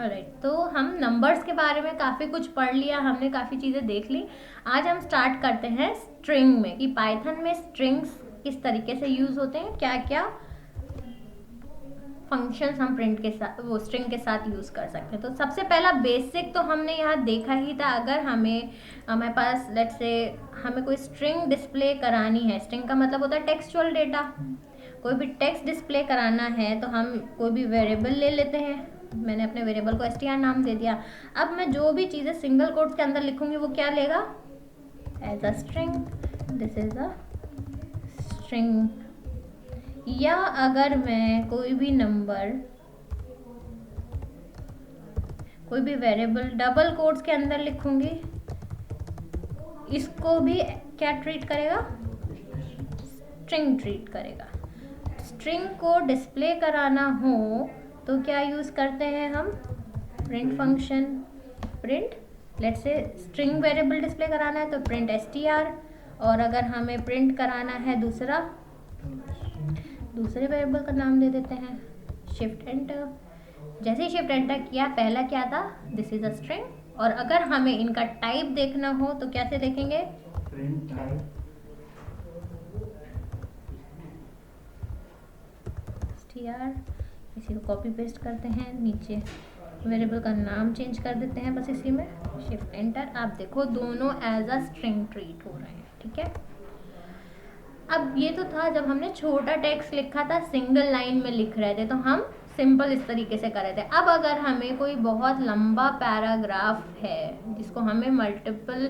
Alright, तो हम numbers के बारे में काफ़ी कुछ पढ़ लिया, हमने काफ़ी चीज़ें देख ली। आज हम स्टार्ट करते हैं स्ट्रिंग में, कि पाइथन में स्ट्रिंग्स किस तरीके से यूज़ होते हैं, क्या क्या फंक्शंस हम प्रिंट के साथ, वो स्ट्रिंग के साथ यूज़ कर सकते हैं। तो सबसे पहला बेसिक तो हमने यहाँ देखा ही था। अगर हमारे पास लेट्स से हमें कोई स्ट्रिंग डिस्प्ले करानी है, स्ट्रिंग का मतलब होता है टेक्सचुअल डेटा, कोई भी टेक्स्ट डिस्प्ले कराना है तो हम कोई भी वेरिएबल ले लेते हैं। मैंने अपने वेरिएबल को str नाम दे दिया। अब मैं जो भी चीज़ें सिंगल कोट्स के अंदर लिखूंगी वो क्या लेगा, as a string, this is a string. या अगर मैं कोई भी नंबर, कोई भी वेरिएबल डबल कोट्स के अंदर लिखूंगी, इसको भी क्या ट्रीट करेगा, स्ट्रिंग ट्रीट करेगा। स्ट्रिंग को डिस्प्ले कराना हो तो क्या यूज़ करते हैं हम, print function, print, let's say string variable display कराना है तो प्रिंट str, और अगर हमें प्रिंट कराना है दूसरे वेरिएबल का नाम दे देते हैं, शिफ्ट एंटर। जैसे ही शिफ्ट एंटर किया, पहला क्या था, दिस इज अ स्ट्रिंग, और अगर हमें इनका टाइप देखना हो तो कैसे देखेंगे, प्रिंट टाइप, str, इसी को कॉपी पेस्ट करते हैं, नीचे वेरिएबल का नाम चेंज कर देते हैं बस इसी में, शिफ्ट एंटर। आप देखो दोनों एज अ स्ट्रिंग ट्रीट हो रहे हैं, ठीक है। अब ये तो था जब हमने छोटा टेक्स्ट लिखा था, सिंगल लाइन में लिख रहे थे, तो हम सिंपल इस तरीके से कर रहे थे। अब अगर हमें कोई बहुत लंबा पैराग्राफ है जिसको हमें मल्टीपल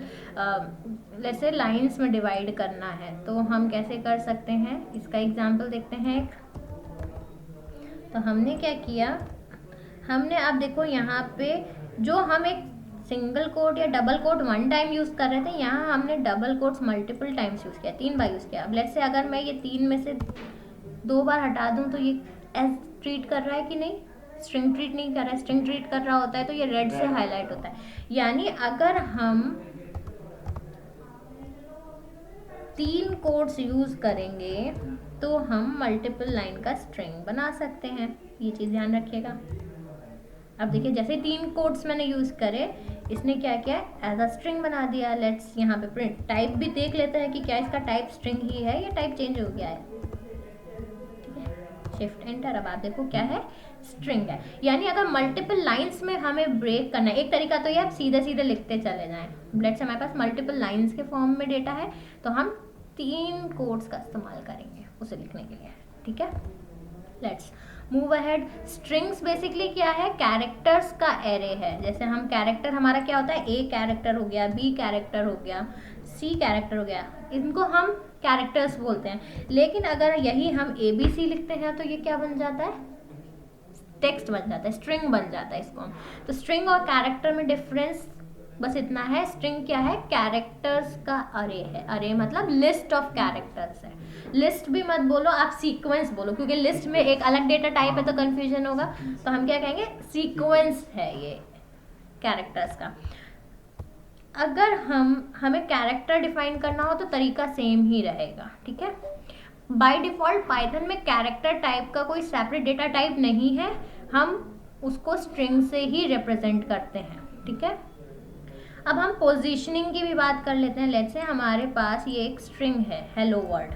जैसे लाइंस में डिवाइड करना है, तो हम कैसे कर सकते हैं, इसका एग्जाम्पल देखते हैं एक। तो हमने क्या किया, हमने, आप देखो यहाँ पे जो हम एक सिंगल कोट या double quote one time use कर रहे थे, यहाँ हमने double quotes multiple times use किया, 3 बार यूज़ किया। अब लेट्स से अगर मैं ये 3 में से 2 बार हटा दूँ तो ये एज ट्रीट कर रहा है कि नहीं, स्ट्रिंग ट्रीट नहीं कर रहा है। स्ट्रिंग ट्रीट कर रहा होता है तो ये रेड से हाईलाइट होता है। यानी अगर हम 3 कोट्स यूज़ करेंगे तो हम मल्टीपल लाइन का स्ट्रिंग बना सकते हैं, ये चीज़ ध्यान रखिएगा। अब देखिए जैसे 3 कोट्स मैंने यूज़ करे, इसने क्या किया, एज अ स्ट्रिंग बना दिया। लेट्स यहाँ पे प्रिंट टाइप भी देख लेते हैं कि क्या इसका टाइप स्ट्रिंग ही है या टाइप चेंज हो गया है, ठीक है, शिफ्ट एंटर। अब आप देखो क्या है, स्ट्रिंग है। यानी अगर मल्टीपल लाइंस में हमें ब्रेक करना है, एक तरीका तो ये आप सीधे सीधे लिखते चले जाएं। लेट्स हमारे पास मल्टीपल लाइंस के फॉर्म में डेटा है तो हम 3 कोट्स का इस्तेमाल करेंगे उसे लिखने के लिए, ठीक है। Let's move ahead. Strings basically क्या है, कैरेक्टर्स का एरे है। जैसे हम कैरेक्टर, हमारा क्या होता है, ए कैरेक्टर हो गया, बी कैरेक्टर हो गया, सी कैरेक्टर हो गया, इनको हम कैरेक्टर्स बोलते हैं। लेकिन अगर यही हम ABC लिखते हैं तो ये क्या बन जाता है, टेक्स्ट बन जाता है, स्ट्रिंग बन जाता है इसको। तो स्ट्रिंग और कैरेक्टर में डिफरेंस बस इतना है, स्ट्रिंग क्या है, कैरेक्टर्स का अरे है। अरे मतलब लिस्ट ऑफ कैरेक्टर्स है। लिस्ट भी मत बोलो आप, सीक्वेंस बोलो, क्योंकि लिस्ट में एक अलग डेटा टाइप है तो कंफ्यूजन होगा। तो हम क्या कहेंगे, सीक्वेंस है ये कैरेक्टर्स का। अगर हमें कैरेक्टर डिफाइन करना हो तो तरीका सेम ही रहेगा, ठीक है। बाय डिफॉल्ट पाइथन में कैरेक्टर टाइप का कोई सेपरेट डेटा टाइप नहीं है, हम उसको स्ट्रिंग से ही रिप्रेजेंट करते हैं, ठीक है। अब हम पोजीशनिंग की भी बात कर लेते हैं। लेट्स से हमारे पास ये एक स्ट्रिंग है, हेलो वर्ल्ड।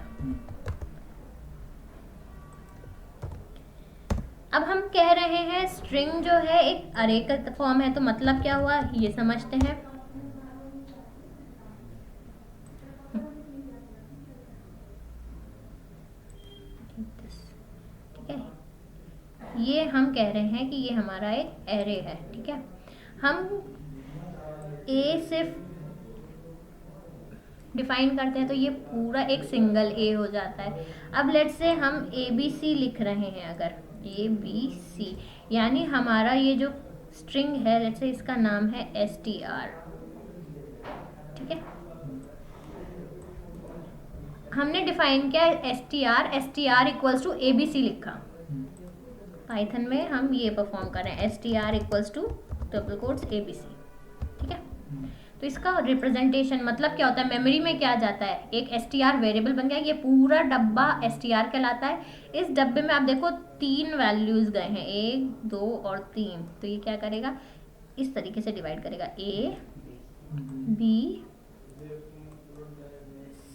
अब हम कह रहे हैं स्ट्रिंग जो है एक अरे का फॉर्म है, तो मतलब क्या हुआ ये समझते हैं। ठीक है, ये हम कह रहे हैं कि ये हमारा एक एरे है, ठीक है। हम ए सिर्फ डिफाइन करते हैं तो ये पूरा एक सिंगल ए हो जाता है। अब लेट्स से हम ABC लिख रहे हैं, अगर ABC, यानी हमारा ये जो स्ट्रिंग है, लेट्स से इसका नाम है str, ठीक है। हमने डिफाइन किया str इक्वल्स टू ABC लिखा। पाइथन में हम ये परफॉर्म कर रहे हैं, str equals to double quotes ABC, ठीक है। तो इसका रिप्रेजेंटेशन मतलब क्या होता है, मेमोरी में क्या जाता है, एक str वेरिएबल बन गया, ये पूरा डब्बा str कहलाता है। इस डब्बे में आप देखो 3 वैल्यूज गए हैं, 1 2 और 3, तो ये क्या करेगा, इस तरीके से डिवाइड करेगा, A B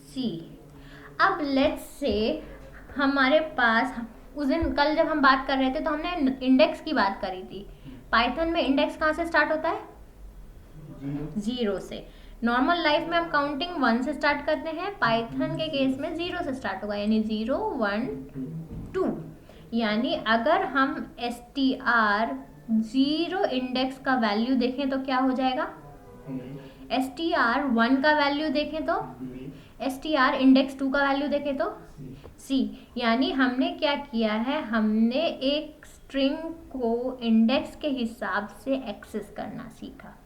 C। अब लेट्स से हमारे पास उस दिन कल जब हम बात कर रहे थे तो हमने इंडेक्स की बात करी थी। पाइथन में इंडेक्स कहाँ से स्टार्ट होता है, 0 से। नॉर्मल लाइफ में हम काउंटिंग 1 से स्टार्ट करते हैं, पाइथन के केस में 0 से स्टार्ट होगा, यानी 0 1 2। यानी अगर हम str 0 इंडेक्स का वैल्यू देखें तो क्या हो जाएगा, str 1 का वैल्यू देखें तो, str इंडेक्स 2 का वैल्यू देखें तो c। यानी हमने क्या किया है, हमने एक स्ट्रिंग को इंडेक्स के हिसाब से एक्सेस करना सीखा।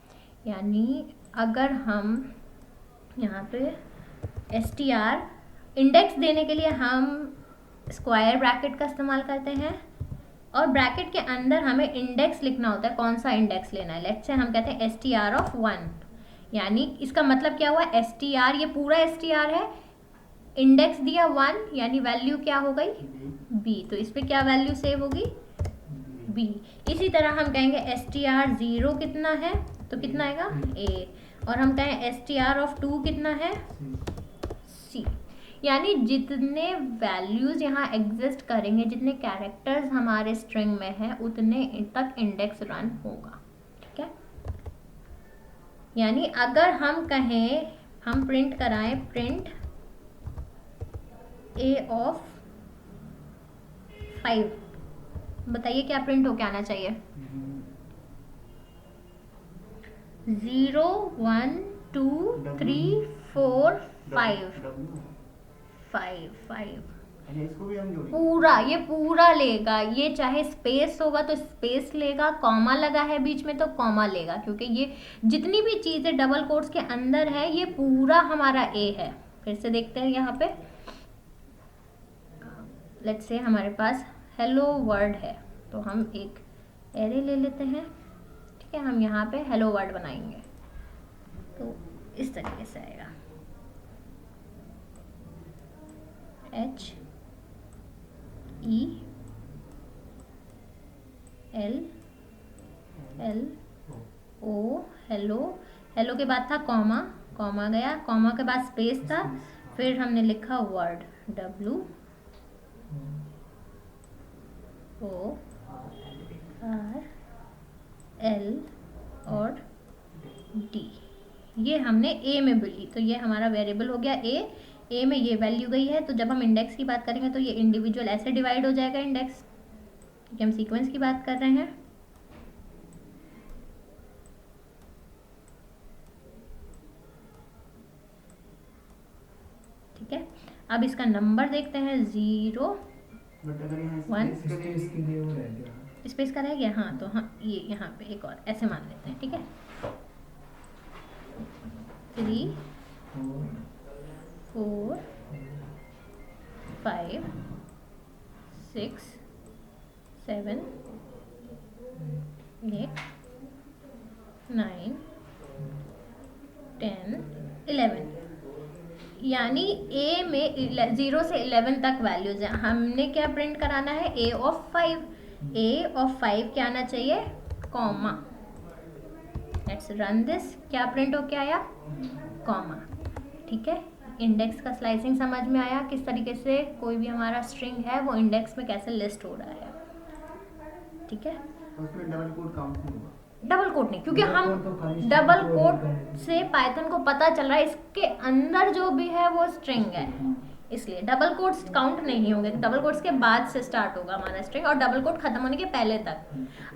यानी अगर हम यहाँ पे str इंडेक्स देने के लिए हम स्क्वायर ब्रैकेट का इस्तेमाल करते हैं, और ब्रैकेट के अंदर हमें इंडेक्स लिखना होता है, कौन सा इंडेक्स लेना है। लेट्स से हम कहते हैं str ऑफ 1, यानी इसका मतलब क्या हुआ, str ये पूरा str है, इंडेक्स दिया 1, यानी वैल्यू क्या हो गई b, तो इस पे क्या वैल्यू सेव होगी b। इसी तरह हम कहेंगे str 0 कितना है, तो कितना आएगा a, और हम कहें str ऑफ 2 कितना है c। यानी जितने वैल्यूज यहाँ एग्जिस्ट करेंगे, जितने कैरेक्टर्स हमारे स्ट्रिंग में है, उतने तक इंडेक्स रन होगा, ठीक है। यानी अगर हम कहें, हम प्रिंट कराएं, प्रिंट a ऑफ 5, बताइए क्या प्रिंट होके आना चाहिए, 0 1 2 3 4 5 पूरा, ये पूरा लेगा, ये चाहे स्पेस होगा तो स्पेस लेगा, कॉमा लगा है बीच में तो कॉमा लेगा, क्योंकि ये जितनी भी चीज़ें डबल कोट्स के अंदर है ये पूरा हमारा a है। फिर से देखते हैं यहाँ पे, लेट्स से हमारे पास हेलो वर्ड है, तो हम एक एरे ले लेते हैं, ठीक है। हम यहाँ पे हेलो वर्ड बनाएंगे तो इस तरीके से आएगा, H E L L O, hello, hello के बाद था कॉमा, कॉमा गया, कॉमा के बाद स्पेस था, फिर हमने लिखा word, W O R L और D, ये हमने a में बोली, तो ये हमारा वेरिएबल हो गया a में ये वैल्यू गई है। तो जब हम इंडेक्स की बात करेंगे तो ये इंडिविजुअल ऐसे डिवाइड हो जाएगा इंडेक्स, क्योंकि हम सीक्वेंस की बात कर रहे हैं। ठीक है, अब इसका नंबर देखते हैं, 0 1 स्पेस का रह गया, हाँ तो हाँ ये यहाँ पे एक और ऐसे मान लेते हैं, ठीक है, 3 4 5 6 7 8 9 10 11। यानी a में 0 से 11 तक वैल्यूज हैं। हमने क्या प्रिंट कराना है, a ऑफ 5, a ऑफ 5 क्या आना चाहिए, कॉमा। लेट्स रन दिस, क्या प्रिंट होके आया, कॉमा। ठीक है, इंडेक्स का स्लाइसिंग समझ में आया, किस तरीके से कोई भी हमारा स्ट्रिंग है वो इंडेक्स में कैसे लिस्ट हो रहा है। ठीक है, उसमें डबल कोट काउंट नहीं होगा, डबल कोट नहीं, क्योंकि हम डबल कोट से पाइथन को पता चल रहा है इसके अंदर जो भी है वो स्ट्रिंग है, इसलिए डबल कोट्स काउंट नहीं होंगे। डबल कोट्स के बाद से स्टार्ट होगा हमारा स्ट्रिंग, और डबल कोट खत्म होने के पहले तक।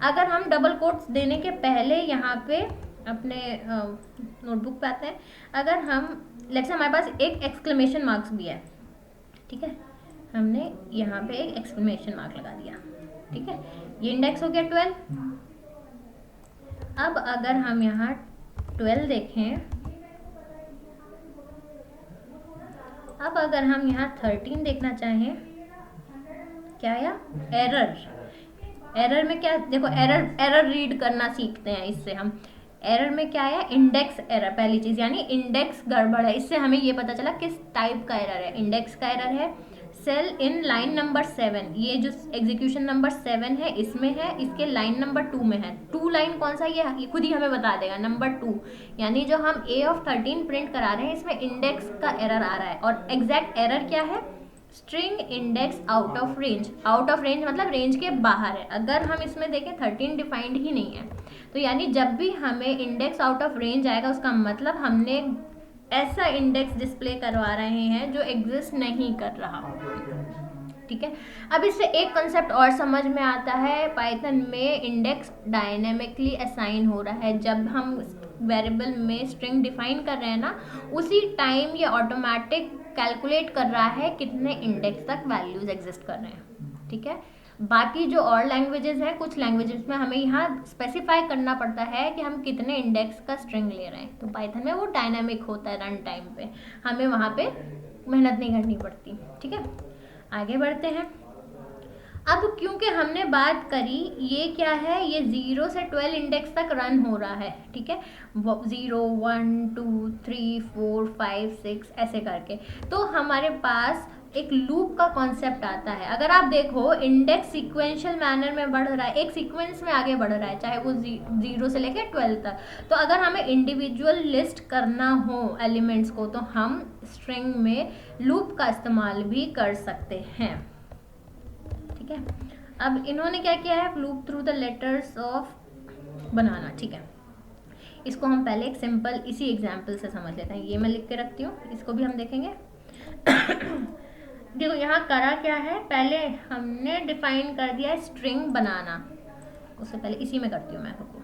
अगर हम डबल कोट्स देने के पहले यहाँ पे अपने नोटबुक पे आते हैं, अगर हम लेट्स से हमारे पास एक एक्सक्लेमेशन मार्क्स भी है, ठीक है, हमने यहाँ पे एक एक्सक्लेमेशन मार्क लगा दिया, ठीक है, ये इंडेक्स हो गया 12। अब अगर हम यहाँ 12 देखें, अब अगर हम यहाँ 13 देखना चाहें, क्या आया, एरर। एरर में क्या, देखो एरर रीड करना सीखते हैं इससे हम। एरर में क्या है, इंडेक्स एरर पहली चीज, यानी इंडेक्स गड़बड़ है। इससे हमें ये पता चला किस टाइप का एरर है। इंडेक्स का एरर है सेल इन लाइन नंबर 7, ये जो एग्जीक्यूशन नंबर 7 है इसमें है, इसके लाइन नंबर 2 में है। 2 लाइन कौन सा, ये खुद ही हमें बता देगा, नंबर 2। यानी जो हम ए ऑफ 13 प्रिंट करा रहे हैं इसमें इंडेक्स का एरर आ रहा है। और एग्जैक्ट एरर क्या है, string index out of range. Out of range मतलब रेंज के बाहर है। अगर हम इसमें देखें 13 डिफाइंड ही नहीं है, तो यानी जब भी हमें इंडेक्स आउट ऑफ रेंज आएगा उसका मतलब हमने ऐसा इंडेक्स डिस्प्ले करवा रहे हैं जो एग्जिस्ट नहीं कर रहा। ठीक है, अब इससे एक कंसेप्ट और समझ में आता है, पाइथन में इंडेक्स डायनेमिकली असाइन हो रहा है। जब हम वेरिएबल में स्ट्रिंग डिफाइन कर रहे हैं ना, उसी टाइम ये ऑटोमेटिक कैलकुलेट कर रहा है कितने इंडेक्स तक वैल्यूज एग्जिस्ट कर रहे हैं। ठीक है, बाकी जो और लैंग्वेजेस हैं, कुछ लैंग्वेजेस में हमें यहाँ स्पेसिफाई करना पड़ता है कि हम कितने इंडेक्स का स्ट्रिंग ले रहे हैं। तो पाइथन में वो डायनामिक होता है, रन टाइम पे हमें वहाँ पे मेहनत नहीं करनी पड़ती। ठीक है, आगे बढ़ते हैं। अब क्योंकि हमने बात करी ये क्या है, ये 0 से 12 इंडेक्स तक रन हो रहा है। ठीक है, 0 1 2 3 4 5 6 ऐसे करके, तो हमारे पास एक लूप का कॉन्सेप्ट आता है। अगर आप देखो इंडेक्स सीक्वेंशियल मैनर में बढ़ रहा है, एक सीक्वेंस में आगे बढ़ रहा है, चाहे वो 0 से लेकर 12 तक। तो अगर हमें इंडिविजुअल लिस्ट करना हो एलिमेंट्स को, तो हम स्ट्रिंग में लूप का इस्तेमाल भी कर सकते हैं। ठीक है, अब इन्होंने क्या किया है, loop through the letters of बनाना। ठीक है, इसको हम पहले एक सिंपल इसी एग्जाम्पल से समझ लेते हैं। ये मैं लिख के रखती हूँ, इसको भी हम देखेंगे। देखो यहाँ करा क्या है, पहले हमने डिफाइन कर दिया है स्ट्रिंग बनाना। उससे पहले इसी में करती हूँ मैं, रुको,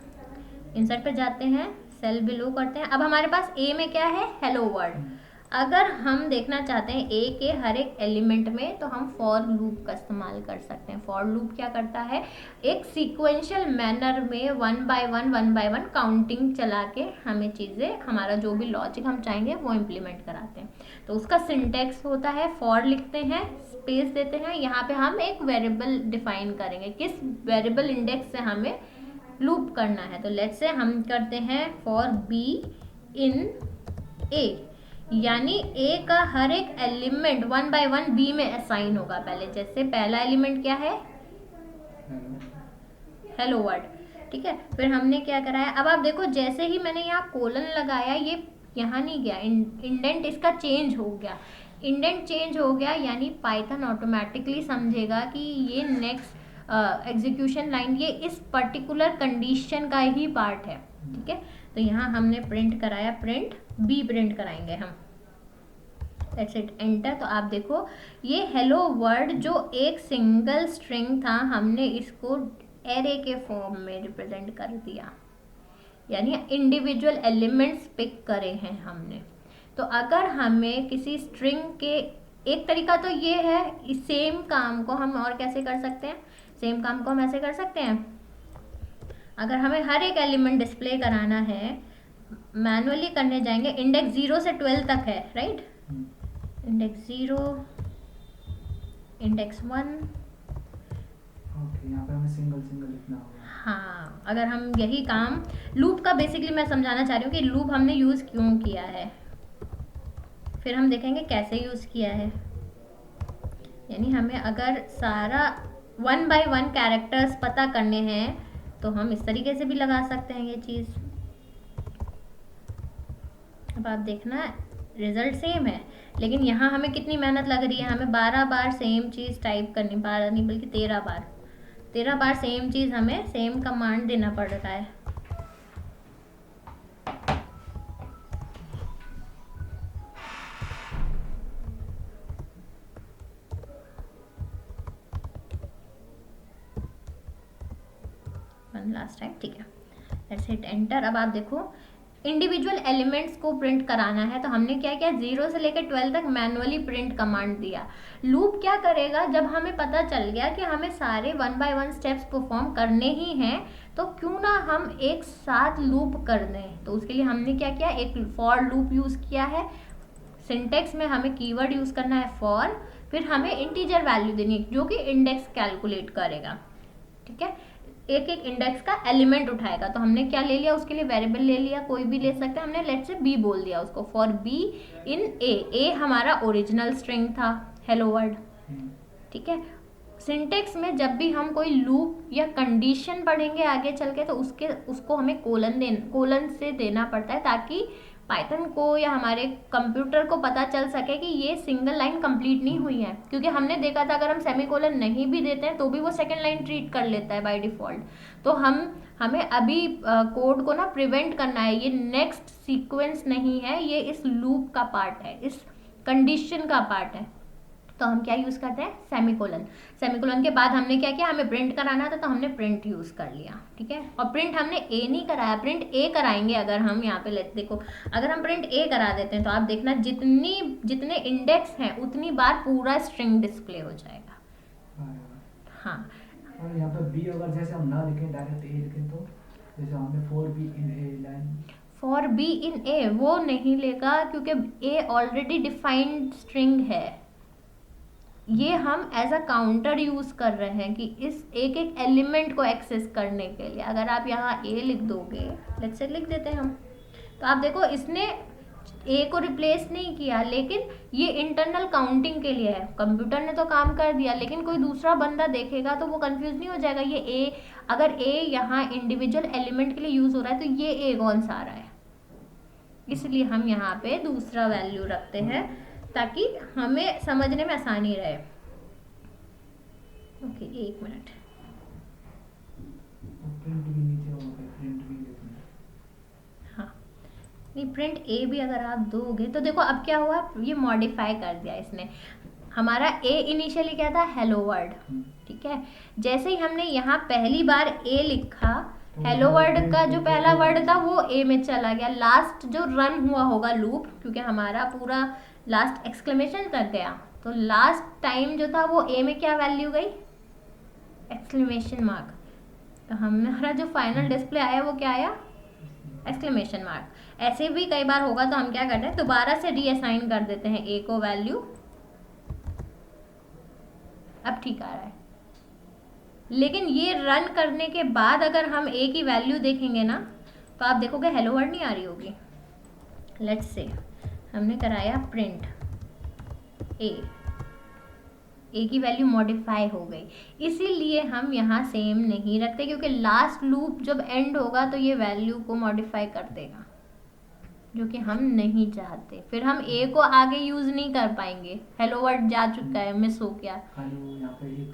इंसर्ट पे जाते हैं, सेल बिलो करते हैं। अब हमारे पास ए में क्या है, हेलो वर्ल्ड। अगर हम देखना चाहते हैं ए के हर एक एलिमेंट में, तो हम फॉर लूप का इस्तेमाल कर सकते हैं। फॉर लूप क्या करता है, एक सीक्वेंशियल मैनर में 1 बाय 1 काउंटिंग चला के हमें चीज़ें, हमारा जो भी लॉजिक हम चाहेंगे वो इम्प्लीमेंट कराते हैं। तो उसका सिंटेक्स होता है, फॉर लिखते हैं, स्पेस देते हैं, यहाँ पे हम एक वेरिएबल डिफाइन करेंगे, किस वेरिएबल इंडेक्स से हमें लूप करना है। तो लेट्स से हम करते हैं फॉर बी इन ए, यानी ए का हर एक एलिमेंट 1 बाय 1 बी में असाइन होगा। पहले जैसे पहला एलिमेंट क्या है, हेलो वर्ड। ठीक है, फिर हमने क्या कराया, अब आप देखो जैसे ही मैंने यहाँ कोलन लगाया, ये यहाँ नहीं गया, इंडेंट इसका चेंज हो गया। इंडेंट चेंज हो गया यानी पाइथन ऑटोमेटिकली समझेगा कि ये नेक्स्ट एग्जीक्यूशन लाइन ये इस पर्टिकुलर कंडीशन का ही पार्ट है। ठीक है, तो यहाँ हमने प्रिंट कराया, प्रिंट बी प्रिंट कराएंगे हम। Let's hit enter. तो आप देखो ये हेलो वर्ड जो एक सिंगल स्ट्रिंग था, हमने इसको एरे के फॉर्म में रिप्रेजेंट कर दिया, यानी इंडिविजुअल एलिमेंट्स पिक करे हैं हमने। तो अगर हमें किसी स्ट्रिंग के, एक तरीका तो ये है, इस सेम काम को हम और कैसे कर सकते हैं, सेम काम को हम ऐसे कर सकते हैं, अगर हमें हर एक एलिमेंट डिस्प्ले कराना है, मैनुअली करने जाएंगे, इंडेक्स 0 से 12 तक है, राइट, इंडेक्स 0, इंडेक्स 1। ओके, यहाँ पे हमें सिंगल सिंगल लिखना होगा। हाँ, अगर हम यही काम लूप का, बेसिकली मैं समझाना चाह रही हूँ कि लूप हमने यूज़ क्यों किया है, फिर हम देखेंगे कैसे यूज़ किया है। यानी हमें अगर सारा 1 बाय 1 कैरेक्टर्स पता करने हैं, तो हम इस तरीके से भी लगा सकते हैं ये चीज़। अब आप देखना रिजल्ट सेम है, लेकिन यहाँ हमें कितनी मेहनत लग रही है, हमें 12 बार सेम चीज़ टाइप करनी, 12 नहीं बल्कि 13 बार सेम चीज़ हमें सेम कमांड देना पड़ रहा है। वन लास्ट टाइम, ठीक है, लेट्स हिट एंटर। अब आप देखो इंडिविजुअल एलिमेंट्स को प्रिंट कराना है, तो हमने क्या किया, 0 से लेकर 12 तक मैनुअली प्रिंट कमांड दिया। लूप क्या करेगा, जब हमें पता चल गया कि हमें सारे 1 बाय 1 स्टेप्स परफॉर्म करने ही हैं, तो क्यों ना हम एक साथ लूप कर दें। तो उसके लिए हमने क्या किया, एक फॉर लूप यूज़ किया है। सिंटेक्स में हमें कीवर्ड यूज़ करना है फॉर, फिर हमें इंटीजर वैल्यू देनी है जो कि इंडेक्स कैलकुलेट करेगा। ठीक है, एक एक इंडेक्स का एलिमेंट उठाएगा। तो हमने क्या ले लिया, उसके लिए वेरिएबल ले लिया, कोई भी ले सकते हैं, हमने लेट्स से बी बोल दिया उसको, फॉर बी इन ए हमारा ओरिजिनल स्ट्रिंग था हेलो वर्ल्ड, ठीक है। सिंटेक्स में जब भी हम कोई लूप या कंडीशन पढ़ेंगे आगे चल के, तो उसको हमें कोलन से देना पड़ता है, ताकि पाइथन को या हमारे कंप्यूटर को पता चल सके कि ये सिंगल लाइन कंप्लीट नहीं हुई है। क्योंकि हमने देखा था अगर हम सेमीकोलन नहीं भी देते हैं तो भी वो सेकंड लाइन ट्रीट कर लेता है बाय डिफॉल्ट। तो हमें अभी कोड को ना प्रिवेंट करना है, ये नेक्स्ट सीक्वेंस नहीं है, ये इस लूप का पार्ट है, इस कंडीशन का पार्ट है। तो हम क्या यूज़ करते हैं, सेमीकोलन। सेमीकोलन के बाद हमने क्या किया, हमें प्रिंट कराना था तो हमने प्रिंट यूज़ कर लिया, ठीक है। और प्रिंट हमने ए नहीं कराया, प्रिंट ए कराएंगे अगर हम यहाँ पे देखो, अगर हम प्रिंट ए करा देते हैं तो आप देखना जितने इंडेक्स हैं उतनी बार पूरा स्ट्रिंग डिस्प्ले हो जाएगा। हाँ, और यहाँ पे बी अगर जैसे हम ना लिखें, डायरेक्ट ए लिखें, तो जैसे हमने for B in A line, for B in A वो नहीं लेगा, क्योंकि ए ऑलरेडी डिफाइंड स्ट्रिंग है। ये हम एज अ काउंटर यूज कर रहे हैं कि इस एक एक एलिमेंट को एक्सेस करने के लिए। अगर आप यहाँ ए लिख दोगे, लेट्स से लिख देते हैं हम, तो आप देखो इसने ए को रिप्लेस नहीं किया, लेकिन ये इंटरनल काउंटिंग के लिए है। कंप्यूटर ने तो काम कर दिया, लेकिन कोई दूसरा बंदा देखेगा तो वो कंफ्यूज नहीं हो जाएगा, ये ए, अगर ए यहाँ इंडिविजुअल एलिमेंट के लिए यूज हो रहा है तो ये ए कौन सा आ रहा है। इसलिए हम यहाँ पे दूसरा वैल्यू रखते हैं ताकि हमें समझने में आसानी रहे। ओके, एक मिनट, प्रिंट भी नीचे होगा, प्रिंट भी लिखना। हाँ, नहीं प्रिंट ए भी अगर आप दोगे तो देखो अब क्या हुआ, ये मॉडिफाई कर दिया इसने। हमारा ए इनिशियली क्या था, हेलो वर्ल्ड, ठीक है। जैसे ही हमने यहाँ पहली बार ए लिखा, हेलो वर्ल्ड का जो पहला वर्ड था वो ए में चला गया। लास्ट जो रन हुआ होगा लूप, क्योंकि हमारा पूरा लास्ट एक्सक्लेमेशन तक गया, तो लास्ट टाइम जो था वो ए में क्या वैल्यू गई, एक्सक्लेमेशन मार्क। तो हमारा जो फाइनल डिस्प्ले आया वो क्या आया, एक्सक्लेमेशन मार्क। ऐसे भी कई बार होगा तो हम क्या करते हैं, दोबारा से रीअसाइन कर देते हैं ए को वैल्यू। अब ठीक आ रहा है, लेकिन ये रन करने के बाद अगर हम ए की वैल्यू देखेंगे ना, तो आप देखोगे हेलो वर्ड नहीं आ रही होगी। लेट्स से हमने कराया प्रिंट ए की वैल्यू मॉडिफाई हो गई, इसीलिए हम यहाँ सेम नहीं रखते, क्योंकि लास्ट लूप जब एंड होगा तो ये वैल्यू को मॉडिफाई कर देगा, जो कि हम नहीं चाहते। फिर हम ए को आगे यूज नहीं कर पाएंगे, हेलो वर्ड जा चुका है, मिस हो गया,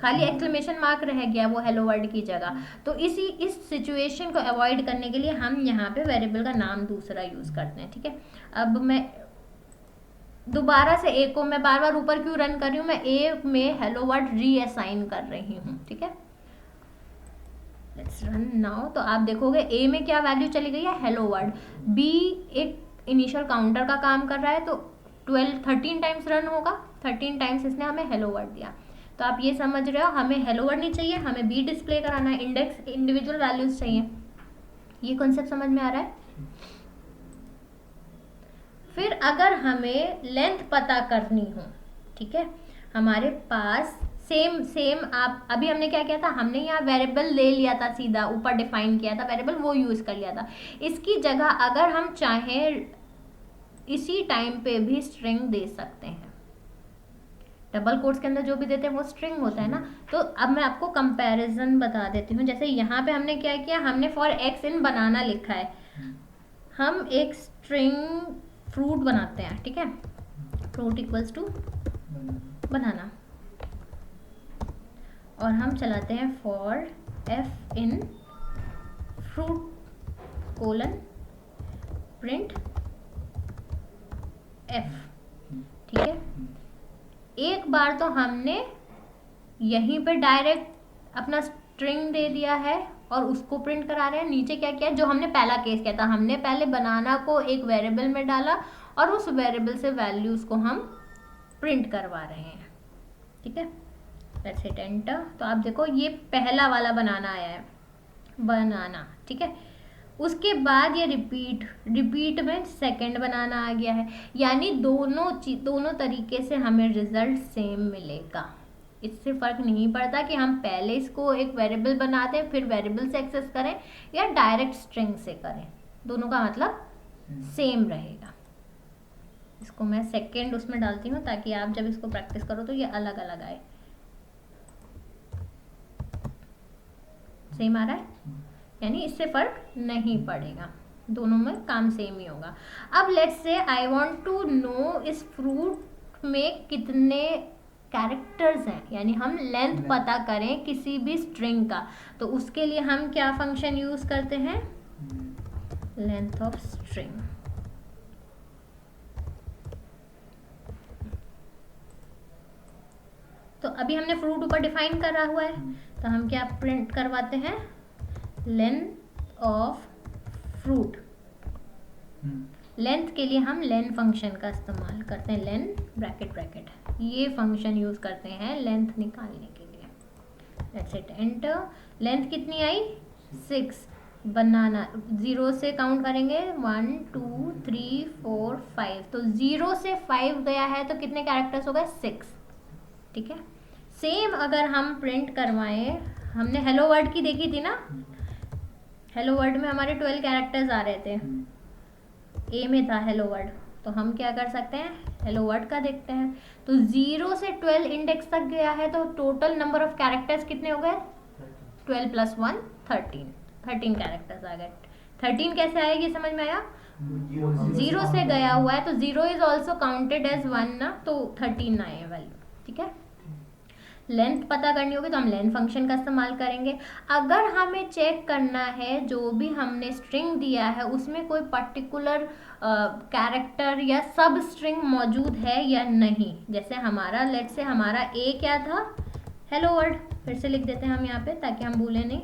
खाली एक्सक्लेमेशन मार्क रह गया वो हेलो वर्ड की जगह। तो इस सिचुएशन को अवॉइड करने के लिए हम यहाँ पे वेरिएबल का नाम दूसरा यूज करते हैं, ठीक है। अब मैं दोबारा से ए को मैं बार बार ऊपर क्यों रन कर रही हूँ, मैं ए में हेलो वर्ड रीअसाइन कर रही हूँ, ठीक है। Let's run now. तो आप देखोगे ए में क्या वैल्यू चली गई है, हेलो वर्ड। बी एक इनिशियल काउंटर का काम कर रहा है, तो 13 टाइम्स रन होगा, 13 टाइम्स इसने हमें हेलो वर्ड दिया। तो आप ये समझ रहे हो, हमें हेलो वर्ड नहीं चाहिए, हमें बी डिस्प्ले कराना है, इंडेक्स इंडिविजुअल वैल्यूज चाहिए। ये कॉन्सेप्ट समझ में आ रहा है। फिर अगर हमें लेंथ पता करनी हो, ठीक है, हमारे पास सेम आप अभी हमने क्या किया था, हमने यहाँ वेरिएबल ले लिया था, सीधा ऊपर डिफाइन किया था वेरिएबल, वो यूज कर लिया था। इसकी जगह अगर हम चाहें इसी टाइम पे भी स्ट्रिंग दे सकते हैं। डबल कोट्स के अंदर जो भी देते हैं वो स्ट्रिंग होता है ना। तो अब मैं आपको कंपैरिजन बता देती हूँ। जैसे यहाँ पे हमने क्या किया, हमने फॉर एक्स इन बनाना लिखा है, हम एक स्ट्रिंग फ्रूट बनाते हैं, ठीक है, फ्रूट इक्वल्स टू बनाना, और हम चलाते हैं for F in fruit colon print F, ठीक है। एक बार तो हमने यहीं पे डायरेक्ट अपना स्ट्रिंग दे दिया है और उसको प्रिंट करा रहे हैं। नीचे क्या किया, जो हमने पहला केस किया था, हमने पहले बनाना को एक वेरिएबल में डाला और उस वेरिएबल से वैल्यूज को हम प्रिंट करवा रहे हैं, ठीक है। Let's hit enter. तो आप देखो ये पहला वाला बनाना आया है, बनाना, ठीक है। उसके बाद ये रिपीट में सेकंड बनाना आ गया है, यानी दोनों तरीके से हमें रिजल्ट सेम मिलेगा। इससे फ़र्क नहीं पड़ता कि हम पहले इसको एक वेरिएबल बना दें फिर वेरिएबल से एक्सेस करें या डायरेक्ट स्ट्रिंग से करें, दोनों का मतलब सेम रहेगा। इसको मैं सेकेंड उसमें डालती हूँ ताकि आप जब इसको प्रैक्टिस करो तो ये अलग अलग आए। सेम आ रहा है, यानी इससे फर्क नहीं पड़ेगा, दोनों में काम सेम ही होगा। अब let's say I want to know इस फ्रूट में कितने कैरेक्टर्स हैं, यानी हम लेंथ पता करें किसी भी स्ट्रिंग का, तो उसके लिए हम क्या फंक्शन यूज करते हैं, लेंथ ऑफ स्ट्रिंग। तो अभी हमने फ्रूट ऊपर डिफाइन करा हुआ है, तो हम क्या प्रिंट करवाते हैं, लेंथ ऑफ फ्रूट। लेंथ के लिए हम लेन फंक्शन का इस्तेमाल करते हैं, लेन ब्रैकेट ब्रैकेट, ये फंक्शन यूज करते हैं लेंथ निकालने के लिए। Let's hit enter. लेंथ कितनी आई, 6। बनाना 0 से काउंट करेंगे, 1 2 3 4 5, तो 0 से 5 गया है तो कितने कैरेक्टर्स हो गए, 6। ठीक है, सेम अगर हम प्रिंट करवाएं, हमने हेलो वर्ड की देखी थी ना, हेलो वर्ड में हमारे 12 कैरेक्टर्स आ रहे थे, ए में था हेलो वर्ड, तो हम क्या कर सकते हैं, हेलो वर्ड का देखते हैं, तो 0 से 12 इंडेक्स तक गया है तो टोटल नंबर ऑफ कैरेक्टर्स कितने हो गए, 12 + 1 13 कैरेक्टर्स आ गए। 13 कैसे आएगी समझ में आया, 0 से गया हुआ है तो 0 इज ऑल्सो काउंटेड एज 1 ना, तो 13 आए वैल्यू। ठीक है, लेंथ पता करनी होगी तो हम लेंथ फंक्शन का इस्तेमाल करेंगे। अगर हमें चेक करना है जो भी हमने स्ट्रिंग दिया है उसमें कोई पर्टिकुलर कैरेक्टर या सब स्ट्रिंग मौजूद है या नहीं, जैसे हमारा लेट से हमारा ए क्या था, हेलो वर्ड, फिर से लिख देते हैं हम यहाँ पे ताकि हम भूलें नहीं,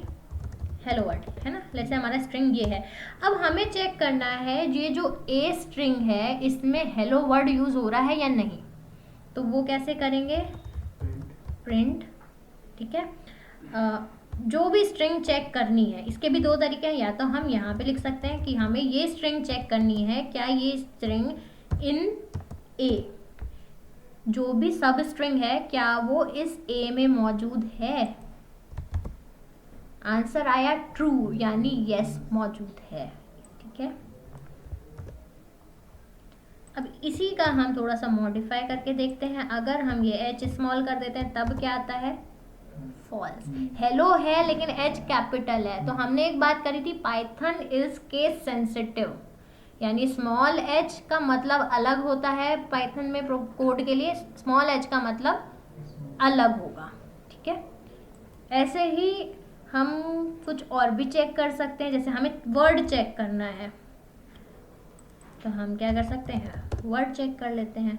हेलो वर्ड है ना, लेट से हमारा स्ट्रिंग ये है। अब हमें चेक करना है ये जो ए स्ट्रिंग है इसमें हेलो वर्ड यूज हो रहा है या नहीं, तो वो कैसे करेंगे, प्रिंट। ठीक है, जो भी स्ट्रिंग चेक करनी है, इसके भी 2 तरीके हैं, या तो हम यहाँ पे लिख सकते हैं कि हमें ये स्ट्रिंग चेक करनी है, क्या ये स्ट्रिंग इन ए, जो भी सब स्ट्रिंग है क्या वो इस ए में मौजूद है, आंसर आया ट्रू, यानी यस मौजूद है। ठीक है, अब इसी का हम थोड़ा सा मॉडिफाई करके देखते हैं, अगर हम ये एच स्मॉल कर देते हैं तब क्या आता है, फॉल्स। हेलो है लेकिन एच कैपिटल है, तो हमने एक बात करी थी, पाइथन इज केस सेंसिटिव, यानी स्मॉल एच का मतलब अलग होता है पाइथन में कोड के लिए, स्मॉल एच का मतलब अलग होगा। ठीक है, ऐसे ही हम कुछ और भी चेक कर सकते हैं, जैसे हमें वर्ड चेक करना है तो हम क्या कर सकते हैं, वर्ड चेक कर लेते हैं,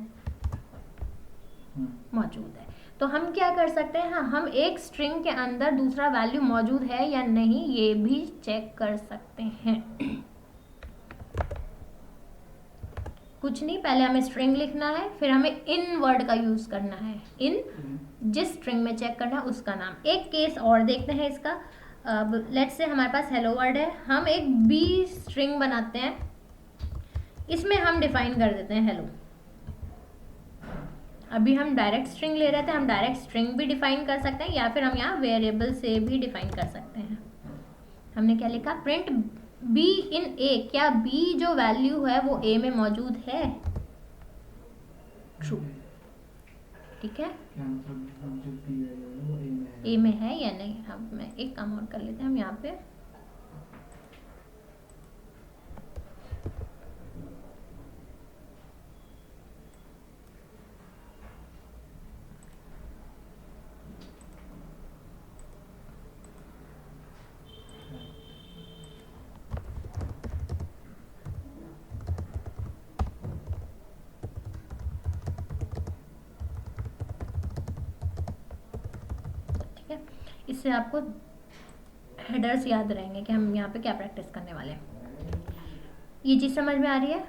मौजूद है, तो हम क्या कर सकते हैं, हाँ हम एक स्ट्रिंग के अंदर दूसरा वैल्यू मौजूद है या नहीं ये भी चेक कर सकते हैं। कुछ नहीं, पहले हमें स्ट्रिंग लिखना है, फिर हमें इन वर्ड का यूज करना है, इन जिस स्ट्रिंग में चेक करना है उसका नाम। एक केस और देखते हैं इसका, अब लेट्स से हमारे पास हेलो वर्ड है, हम एक बी स्ट्रिंग बनाते हैं, इसमें हम डिफाइन कर देते हैं हेलो। अभी हम डायरेक्ट स्ट्रिंग ले रहे थे, हम डायरेक्ट स्ट्रिंग भी डिफाइन कर सकते हैं या फिर हम यहाँ वेरिएबल से भी डिफाइन कर सकते हैं। हमने क्या लिखा, प्रिंट बी इन ए, क्या बी जो वैल्यू है वो ए में मौजूद है, ट्रू। ठीक है, ए में है या नहीं। अब मैं एक काम और कर लेते हैं हम यहाँ पे, इससे आपको हेडर्स याद रहेंगे कि हम यहाँ पे क्या प्रैक्टिस करने वाले हैं। ये चीज़ समझ में आ रही है,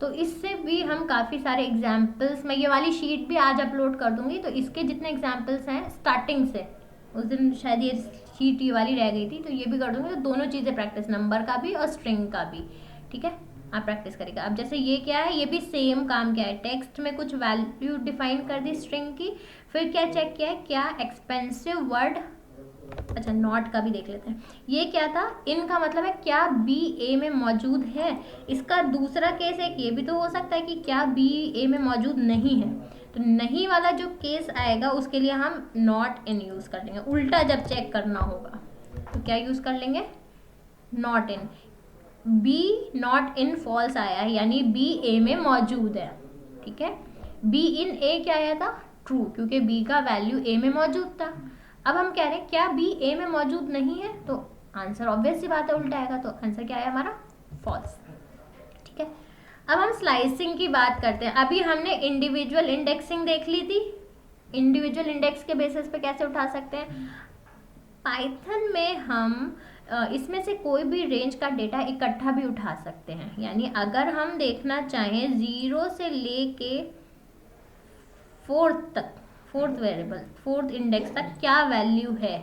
तो इससे भी हम काफ़ी सारे एग्जाम्पल्स, मैं ये वाली शीट भी आज अपलोड कर दूंगी, तो इसके जितने एग्जाम्पल्स हैं स्टार्टिंग से, उस दिन शायद ये शीट ये वाली रह गई थी तो ये भी कर दूंगी, तो दोनों चीज़ें प्रैक्टिस, नंबर का भी और स्ट्रिंग का भी। ठीक है, आप प्रैक्टिस करेगा। अब जैसे ये क्या है, ये भी सेम काम क्या है, टेक्स्ट में कुछ वैल्यू डिफाइन कर दी स्ट्रिंग की, फिर क्या चेक किया है, क्या एक्सपेंसिव वर्ड, अच्छा नॉट का भी देख लेते हैं। ये क्या था, इन का मतलब है क्या बी ए में मौजूद है। इसका दूसरा केस एक ये भी तो हो सकता है कि क्या बी ए में मौजूद नहीं है, तो नहीं वाला जो केस आएगा उसके लिए हम नॉट इन यूज कर लेंगे। उल्टा जब चेक करना होगा तो क्या यूज कर लेंगे, not in. B not in false आया है, यानी बी ए में मौजूद है, ठीक है। बी इन ए क्या आया था, ट्रू, क्योंकि बी का वैल्यू ए में मौजूद था। अब हम कह रहे हैं क्या बी ए में मौजूद नहीं है, तो आंसर ऑब्वियस सी बात है उल्टा आएगा, तो आंसर क्या आया हमारा, फॉल्स, ठीक है। अब हम स्लाइसिंग की बात करते हैं। अभी हमने इंडिविजुअल इंडेक्सिंग देख ली थी, इंडिविजुअल इंडेक्स के बेसिस पे कैसे उठा सकते हैं। पाइथन में हम इसमें से कोई भी रेंज का डेटा इकट्ठा भी उठा सकते हैं, यानी अगर हम देखना चाहें 0 से लेके 4th तक, 4th वेरिएबल 4th इंडेक्स तक क्या वैल्यू है,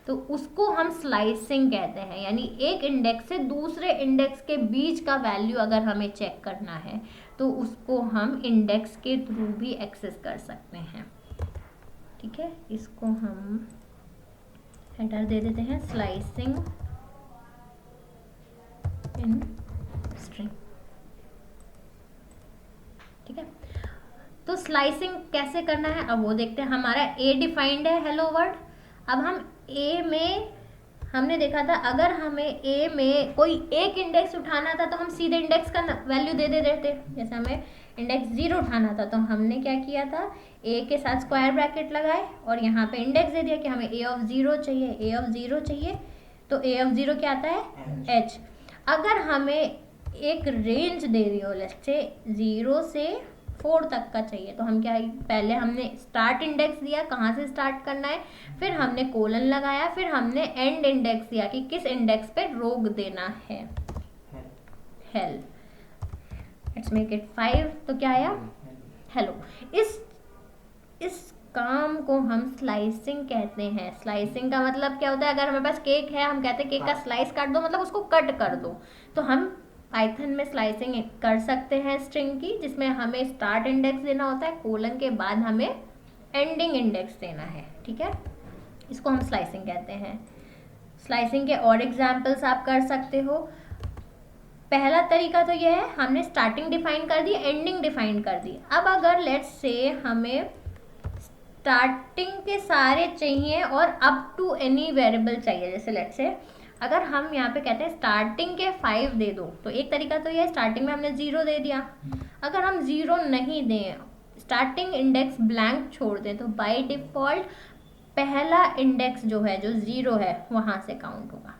तो उसको हम स्लाइसिंग कहते हैं। यानी एक इंडेक्स से दूसरे इंडेक्स के बीच का वैल्यू अगर हमें चेक करना है तो उसको हम इंडेक्स के थ्रू भी एक्सेस कर सकते हैं, ठीक है। इसको हम हेडर दे देते हैं, स्लाइसिंग इन स्ट्रिंग, ठीक है। तो स्लाइसिंग कैसे करना है अब वो देखते हैं। हमारा ए डिफाइंड है हेलो वर्ड। अब हम ए में हमने देखा था अगर हमें ए में कोई एक इंडेक्स उठाना था तो हम सीधे इंडेक्स का वैल्यू दे देते। जैसे हमें इंडेक्स 0 उठाना था तो हमने क्या किया था, ए के साथ स्क्वायर ब्रैकेट लगाए और यहाँ पे इंडेक्स दे दिया कि हमें ए ऑफ 0 चाहिए, ए ऑफ 0 चाहिए, तो ए ऑफ 0 क्या आता है, एच। अगर हमें एक रेंज दे दी हो, लेट्स से 0 से 4 तक का चाहिए, तो हम क्या, पहले हमने स्टार्ट इंडेक्स दिया कहाँ से स्टार्ट करना है, फिर हमने कोलन लगाया, फिर हमने एंड इंडेक्स दिया कि किस इंडेक्स पे रोक देना है, हेल। लेट्स मेक इट 5, तो क्या आया, हेलो। इस काम को हम स्लाइसिंग कहते हैं। स्लाइसिंग का मतलब क्या होता है, अगर हमारे पास केक है, हम कहते हैं केक का स्लाइस काट दो, मतलब उसको कट कर दो। तो हम पाइथन में स्लाइसिंग कर सकते हैं स्ट्रिंग की, जिसमें हमें स्टार्ट इंडेक्स देना होता है, कोलन के बाद हमें एंडिंग इंडेक्स देना है, ठीक है। इसको हम स्लाइसिंग कहते हैं। स्लाइसिंग के और एग्जाम्पल्स आप कर सकते हो। पहला तरीका तो यह है, हमने स्टार्टिंग डिफाइन कर दी, एंडिंग डिफाइन कर दी। अब अगर लेट्स से हमें स्टार्टिंग के सारे चाहिए और अप टू एनी वेरिएबल चाहिए, जैसे लेट्स से अगर हम यहाँ पे कहते हैं स्टार्टिंग के 5 दे दो, तो एक तरीका तो ये स्टार्टिंग में हमने 0 दे दिया। अगर हम 0 नहीं दें, स्टार्टिंग इंडेक्स ब्लैंक छोड़ दें, तो बाय डिफॉल्ट पहला इंडेक्स जो है, जो 0 है, वहाँ से काउंट होगा।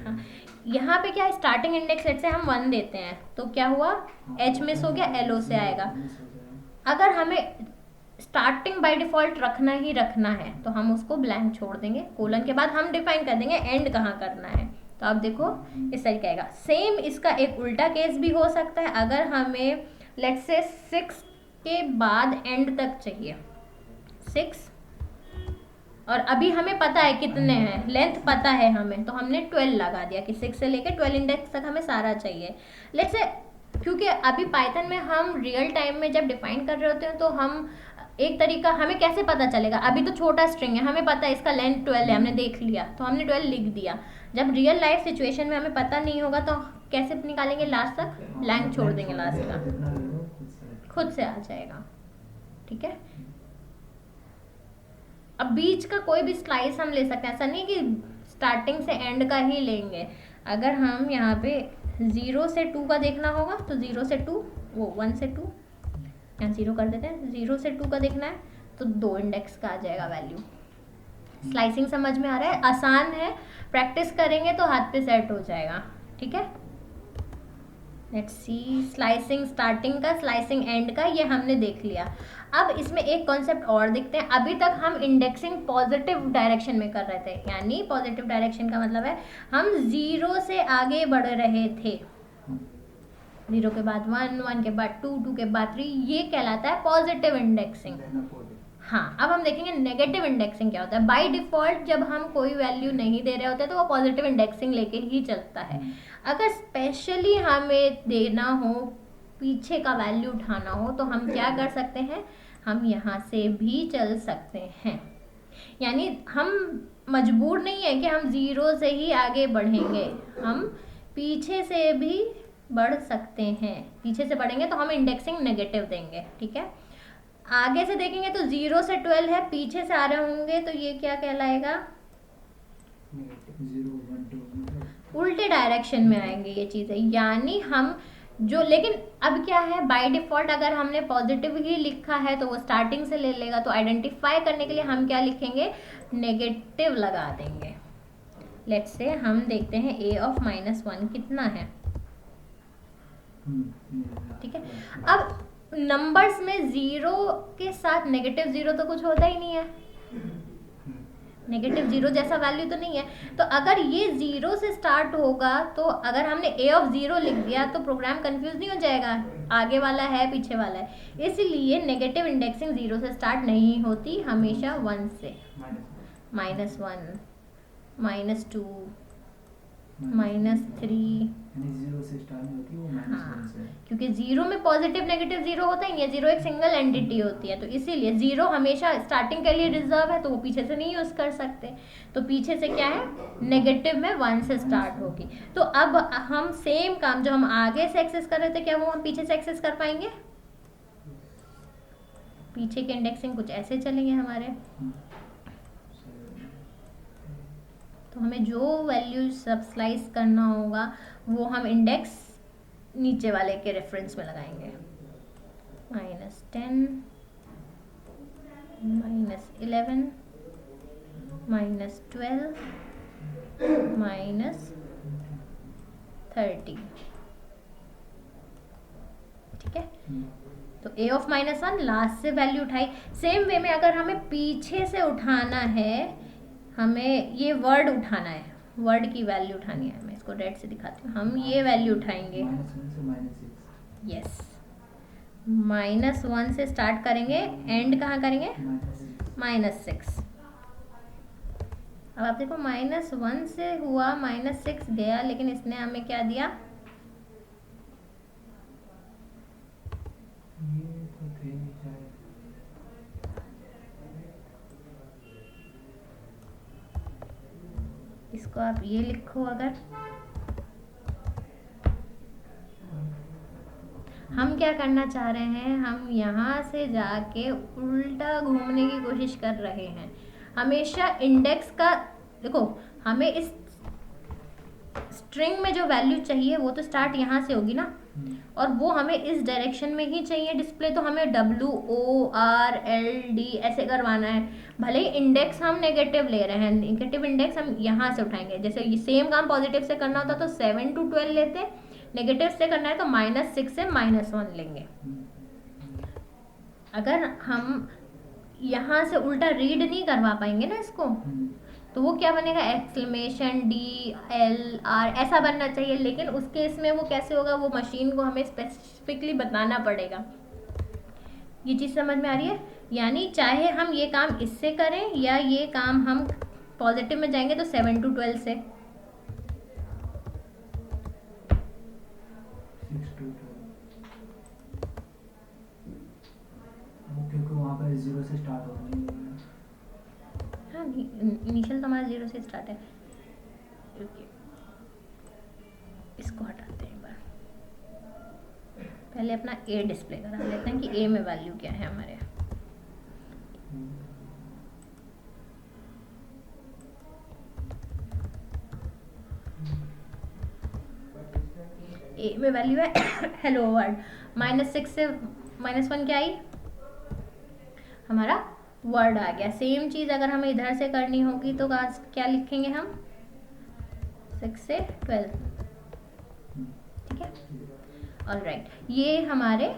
हाँ, यहाँ पे क्या है, स्टार्टिंग इंडेक्स लेट्स से हम 1 देते हैं तो क्या हुआ, एच मिस हो गया, एलओ से आएगा। अगर हमें स्टार्टिंग बाय डिफॉल्ट रखना ही रखना है तो हम उसको ब्लैंक छोड़ देंगे, कोलन के बाद हम डिफाइन कर देंगे एंड कहाँ करना है। तो आप देखो इस तरीके आएगा। सेम इसका एक उल्टा केस भी हो सकता है, अगर हमें लेट्स से 6 के बाद एंड तक चाहिए, 6 और अभी हमें पता है कितने हैं, लेंथ पता है हमें, तो हमने 12 लगा दिया कि 6 से लेकर 12 इंडेक्स तक हमें सारा चाहिए। लेट्स से क्योंकि अभी पाइथन में हम रियल टाइम में जब डिफाइन कर रहे होते हैं तो हम एक तरीका, हमें कैसे पता चलेगा, अभी तो छोटा स्ट्रिंग है, हमें पता है इसका लेंथ 12 है, हमने देख लिया तो हमने 12 लिख दिया। जब रियल लाइफ सिचुएशन में हमें पता नहीं होगा तो कैसे निकालेंगे, लास्ट तक ब्लैंक छोड़ देंगे, लास्ट का खुद से आ जाएगा, ठीक है। अब बीच का कोई भी स्लाइस हम ले सकते हैं, ऐसा नहीं कि स्टार्टिंग से एंड का ही लेंगे। अगर हम यहाँ पे 0 से 2 का देखना होगा तो 0 से 2, वो 1 से 2, यहाँ 0 कर देते हैं, 0 से 2 का देखना है तो 2 इंडेक्स का आ जाएगा वैल्यू। स्लाइसिंग समझ में आ रहा है, आसान है, प्रैक्टिस करेंगे तो हाथ पे सेट हो जाएगा, ठीक है। लेट्स सी, स्लाइसिंग स्टार्टिंग का, स्लाइसिंग एंड का, ये हमने देख लिया। अब इसमें एक कॉन्सेप्ट और देखते हैं। अभी तक हम इंडेक्सिंग पॉजिटिव डायरेक्शन में कर रहे थे, यानी पॉजिटिव डायरेक्शन का मतलब है हम 0 से आगे बढ़ रहे थे, 0 के बाद 1, 1 के बाद 2, 2 के बाद 3, ये कहलाता है पॉजिटिव इंडेक्सिंग। हाँ, अब हम देखेंगे नेगेटिव इंडेक्सिंग क्या होता है। बाय डिफॉल्ट जब हम कोई वैल्यू नहीं दे रहे होते तो वो पॉजिटिव इंडेक्सिंग लेके ही चलता है। अगर स्पेशली हमें देना हो, पीछे का वैल्यू उठाना हो, तो हम क्या कर सकते हैं, हम यहाँ से भी चल सकते हैं। यानी हम मजबूर नहीं है कि हम ज़ीरो से ही आगे बढ़ेंगे, हम पीछे से भी बढ़ सकते हैं। पीछे से बढ़ेंगे तो हम इंडेक्सिंग नेगेटिव देंगे, ठीक है। आगे से देखेंगे तो 0 से 12 है, पीछे से आ रहे होंगे तो ये क्या कहलाएगा, उल्टे डायरेक्शन में आएंगे ये चीज़ें। यानी हम जो, लेकिन अब क्या है, बाय डिफॉल्ट अगर हमने पॉजिटिव ही लिखा है तो वो स्टार्टिंग से ले लेगा। तो आइडेंटिफाई करने के लिए हम क्या लिखेंगे, नेगेटिव लगा देंगे। लेट्स से हम देखते हैं a ऑफ -1 कितना है, ठीक है। अब नंबर्स में 0 के साथ नेगेटिव 0 तो कुछ होता ही नहीं है, नेगेटिव 0 जैसा वैल्यू तो नहीं है। तो अगर ये 0 से स्टार्ट होगा तो अगर हमने a ऑफ 0 लिख दिया तो प्रोग्राम कंफ्यूज नहीं हो जाएगा, आगे वाला है पीछे वाला है। इसलिए नेगेटिव इंडेक्सिंग 0 से स्टार्ट नहीं होती, हमेशा 1 से, -1, -2, -3, जीरो से स्टार्ट नहीं होती, वो -1 से। क्योंकि 0 में पॉजिटिव नेगेटिव 0 होता ही नहीं है, 0 एक सिंगल एंटिटी होती है। तो इसीलिए 0 हमेशा स्टार्टिंग के लिए रिजर्व है, तो वो पीछे से नहीं यूज़ कर सकते। तो पीछे से क्या है, नेगेटिव में 1 से स्टार्ट होगी। तो अब हम सेम काम जो हम आगे से एक्सेस कर रहे थे, क्या वो हम पीछे से एक्सेस कर पाएंगे। पीछे के इंडेक्सिंग कुछ ऐसे चलेंगे हमारे। तो हमें जो वैल्यू सब स्लाइस करना होगा वो हम इंडेक्स नीचे वाले के रेफरेंस में लगाएंगे। -10, -11, -12, -30, ठीक है। तो a ऑफ -1 लास्ट से वैल्यू उठाई। सेम वे में अगर हमें पीछे से उठाना है, हमें ये वर्ड उठाना है, वर्ड की वैल्यू उठानी है। मैं इसको रेड से दिखाती हूँ। हम ये वैल्यू उठाएंगे, यस, -1 से स्टार्ट करेंगे, एंड कहाँ करेंगे, -6। अब आप देखो -1 से हुआ, -6 गया, लेकिन इसने हमें क्या दिया, इसको आप ये लिखो। अगर हम क्या करना चाह रहे हैं, हम यहाँ से जाके उल्टा घूमने की कोशिश कर रहे हैं। हमेशा इंडेक्स का देखो, हमें इस स्ट्रिंग में जो वैल्यू चाहिए वो तो स्टार्ट यहाँ से होगी ना, और वो हमें इस डायरेक्शन में ही चाहिए डिस्प्ले। तो हमें WORLD ऐसे करवाना है। भले ही इंडेक्स हम नेगेटिव ले रहे हैं, नेगेटिव इंडेक्स हम यहाँ से उठाएंगे। जैसे ये सेम काम पॉजिटिव से करना होता तो 7 to 12 लेते, नेगेटिव से करना है तो -6 से -1 लेंगे। अगर हम यहाँ से उल्टा रीड नहीं करवा पाएंगे ना इसको, तो वो क्या बनेगा, एक्सक्लेमेशन DLR ऐसा बनना चाहिए। लेकिन उस केस में वो कैसे होगा, वो मशीन को हमें स्पेसिफिकली बताना पड़ेगा। ये चीज़ समझ में आ रही है। यानी चाहे हम ये काम इससे करें या ये काम हम पॉजिटिव में जाएंगे तो 7 to 12 से, 6 to 12, क्योंकि वहाँ पर 0 से स्टार्ट होता है। हाँ, इनिशियल तो हमारा 0 से स्टार्ट है। इसको हटाते हैं एक बार, पहले अपना A डिस्प्ले करा लेते हैं कि A में वैल्यू क्या है हमारे। A में वैल्यू है हेलो वर्ल्ड। -6 से -1 क्या आई, हमारा वर्ड आ गया। सेम चीज़ अगर हमें इधर से करनी होगी तो क्या लिखेंगे हम, 6 से 12, ठीक है। ऑलराइट, ये हमारे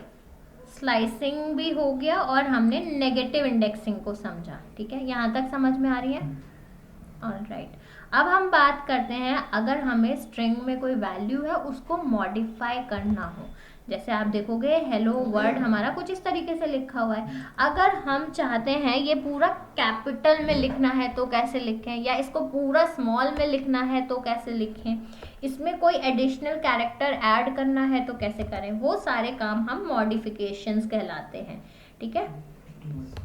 स्लाइसिंग भी हो गया और हमने नेगेटिव इंडेक्सिंग को समझा, ठीक है। यहाँ तक समझ में आ रही है। ऑलराइट, अब हम बात करते हैं अगर हमें स्ट्रिंग में कोई वैल्यू है उसको मॉडिफाई करना हो। जैसे आप देखोगे हेलो वर्ड हमारा कुछ इस तरीके से लिखा हुआ है। अगर हम चाहते हैं ये पूरा कैपिटल में लिखना है तो कैसे लिखें, या इसको पूरा स्मॉल में लिखना है तो कैसे लिखें, इसमें कोई एडिशनल कैरेक्टर ऐड करना है तो कैसे करें, वो सारे काम हम मॉडिफिकेशंस कहलाते हैं। ठीक है,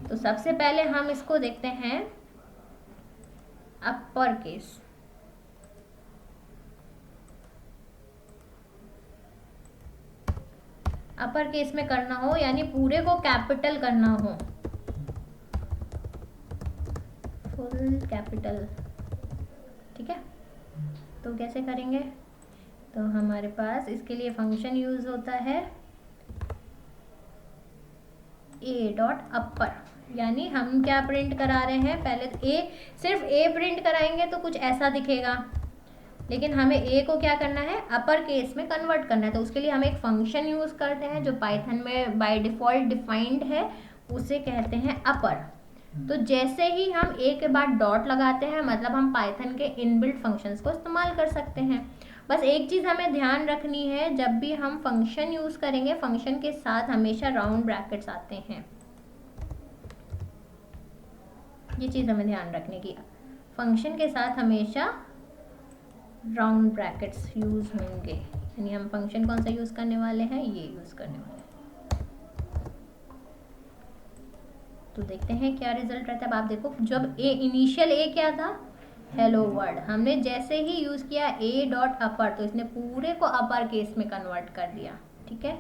तो सबसे पहले हम इसको देखते हैं अपर केस। अपर केस में करना हो यानी पूरे को कैपिटल करना हो, फुल कैपिटल। ठीक है, तो कैसे करेंगे, तो हमारे पास इसके लिए फंक्शन यूज होता है ए डॉट अपर, यानी हम क्या प्रिंट करा रहे हैं, पहले तो ए, सिर्फ ए प्रिंट कराएंगे तो कुछ ऐसा दिखेगा, लेकिन हमें ए को क्या करना है, अपर केस में कन्वर्ट करना है। तो उसके लिए हम एक फंक्शन यूज करते हैं जो पाइथन में बाय डिफॉल्ट डिफाइंड है, उसे कहते हैं अपर। तो जैसे ही हम ए के बाद डॉट लगाते हैं मतलब हम पाइथन के इनबिल्ट फंक्शंस को इस्तेमाल कर सकते हैं। बस एक चीज़ हमें ध्यान रखनी है, जब भी हम फंक्शन यूज करेंगे फंक्शन के साथ हमेशा राउंड ब्रैकेट्स आते हैं, ये चीज़ हमें ध्यान रखने की। फंक्शन के साथ हमेशा राउंड ब्रैकेट्स यूज होंगे, यानी हम फंक्शन कौन सा यूज करने वाले हैं, ये यूज करने वाले हैं। तो देखते हैं क्या रिजल्ट रहता है। अब आप देखो जब ए, इनिशियल ए क्या था, हेलो वर्ड, हमने जैसे ही यूज किया ए डॉट अपर तो इसने पूरे को अपर केस में कन्वर्ट कर दिया। ठीक है,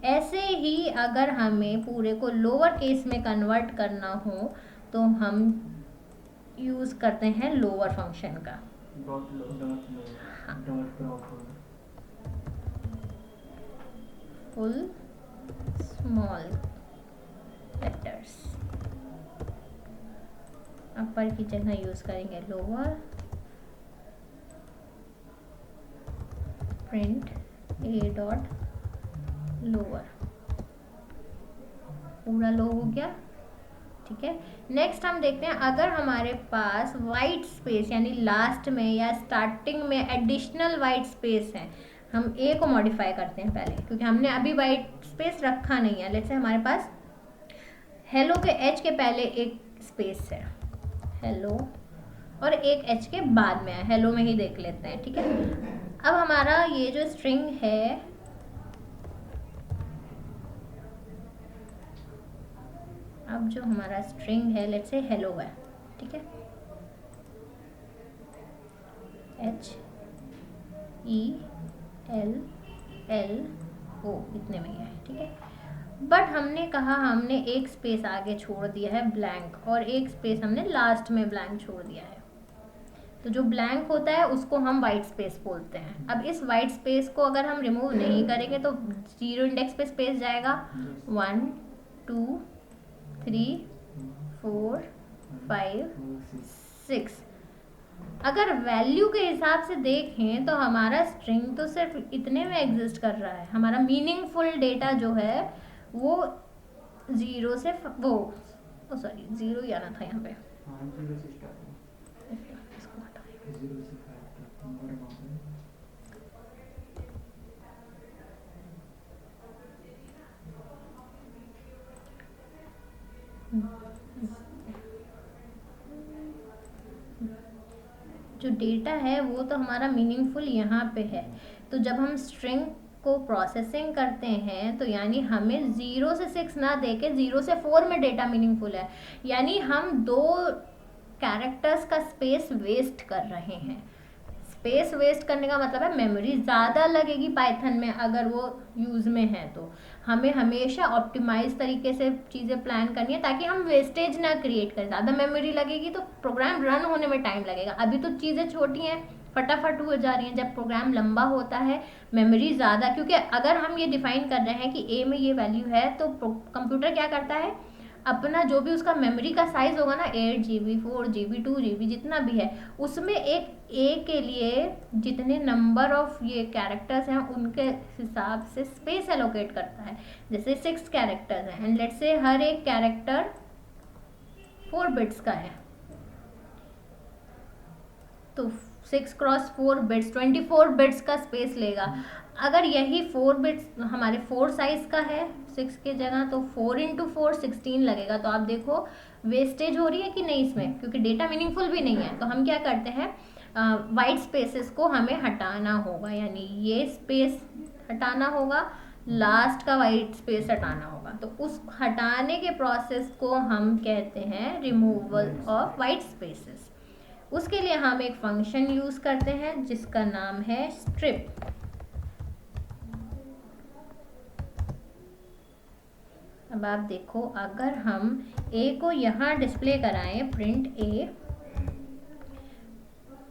ऐसे ही अगर हमें पूरे को लोअर केस में कन्वर्ट करना हो तो हम यूज करते हैं लोअर फंक्शन का, फुल स्मॉल लेटर्स, अपर की जगह यूज करेंगे लोअर, प्रिंट ए डॉट लोअर, पूरा लो हो गया। ठीक है, नेक्स्ट हम देखते हैं अगर हमारे पास वाइट स्पेस यानी लास्ट में या स्टार्टिंग में एडिशनल वाइट स्पेस है, हम ए को मॉडिफाई करते हैं पहले, क्योंकि हमने अभी वाइट स्पेस रखा नहीं है। लेट्स से हमारे पास हेलो के एच के पहले एक स्पेस है, हेलो, और एक एच के बाद में है, हेलो में ही देख लेते हैं। ठीक है, अब हमारा ये जो स्ट्रिंग है, अब जो हमारा स्ट्रिंग है लेट्स से हेलो है, ठीक है, H E L L O इतने में ही है। ठीक है, बट हमने कहा हमने एक स्पेस आगे छोड़ दिया है ब्लैंक, और एक स्पेस हमने लास्ट में ब्लैंक छोड़ दिया है। तो जो ब्लैंक होता है उसको हम वाइट स्पेस बोलते हैं। अब इस वाइट स्पेस को अगर हम रिमूव नहीं करेंगे तो जीरो इंडेक्स पे स्पेस जाएगा, 1 2 3 4 5 6। अगर वैल्यू के हिसाब से देखें तो हमारा स्ट्रिंग तो सिर्फ इतने में एग्जिस्ट कर रहा है, हमारा मीनिंगफुल डेटा जो है वो जीरो से वो सॉरी जीरो ही आना था यहाँ पे, इसको हटाएं। जो डेटा है वो तो हमारा मीनिंगफुल यहाँ पे है। तो जब हम स्ट्रिंग को प्रोसेसिंग करते हैं तो यानी हमें 0 से 6 ना देके 0 से 4 में डेटा मीनिंगफुल है, यानी हम 2 कैरेक्टर्स का स्पेस वेस्ट कर रहे हैं। स्पेस वेस्ट करने का मतलब है मेमोरी ज़्यादा लगेगी पाइथन में अगर वो यूज़ में है, तो हमें हमेशा ऑप्टिमाइज तरीके से चीज़ें प्लान करनी है ताकि हम वेस्टेज ना क्रिएट करें। ज़्यादा मेमोरी लगेगी तो प्रोग्राम रन होने में टाइम लगेगा। अभी तो चीज़ें छोटी हैं फटाफट हो जा रही हैं, जब प्रोग्राम लंबा होता है मेमोरी ज़्यादा, क्योंकि अगर हम ये डिफाइन कर रहे हैं कि ए में ये वैल्यू है तो कंप्यूटर क्या करता है, अपना जो भी उसका मेमोरी का साइज होगा ना 8 GB 4 GB 2 GB जितना भी है, उसमें एक ए के लिए जितने नंबर ऑफ ये कैरेक्टर्स हैं उनके हिसाब से स्पेस एलोकेट करता है। जैसे 6 कैरेक्टर्स हैं एंड लेट्स से हर एक कैरेक्टर 4 बिट्स का है, तो 6x4 बिट्स 24 बिट्स का स्पेस लेगा। अगर यही 4 बिट्स हमारे 4 साइज का है 6 के जगह, तो 4 × 4 16 लगेगा। तो आप देखो वेस्टेज हो रही है कि नहीं इसमें, क्योंकि डेटा मीनिंगफुल भी नहीं है। तो हम क्या करते हैं, वाइट स्पेसेस को हमें हटाना होगा, यानी ये स्पेस हटाना होगा, लास्ट का वाइट स्पेस हटाना होगा। तो उस हटाने के प्रोसेस को हम कहते हैं रिमूवल ऑफ वाइट स्पेसेस। उसके लिए हम एक फंक्शन यूज करते हैं जिसका नाम है स्ट्रिप। अब आप देखो, अगर हम ए को यहाँ डिस्प्ले कराएं,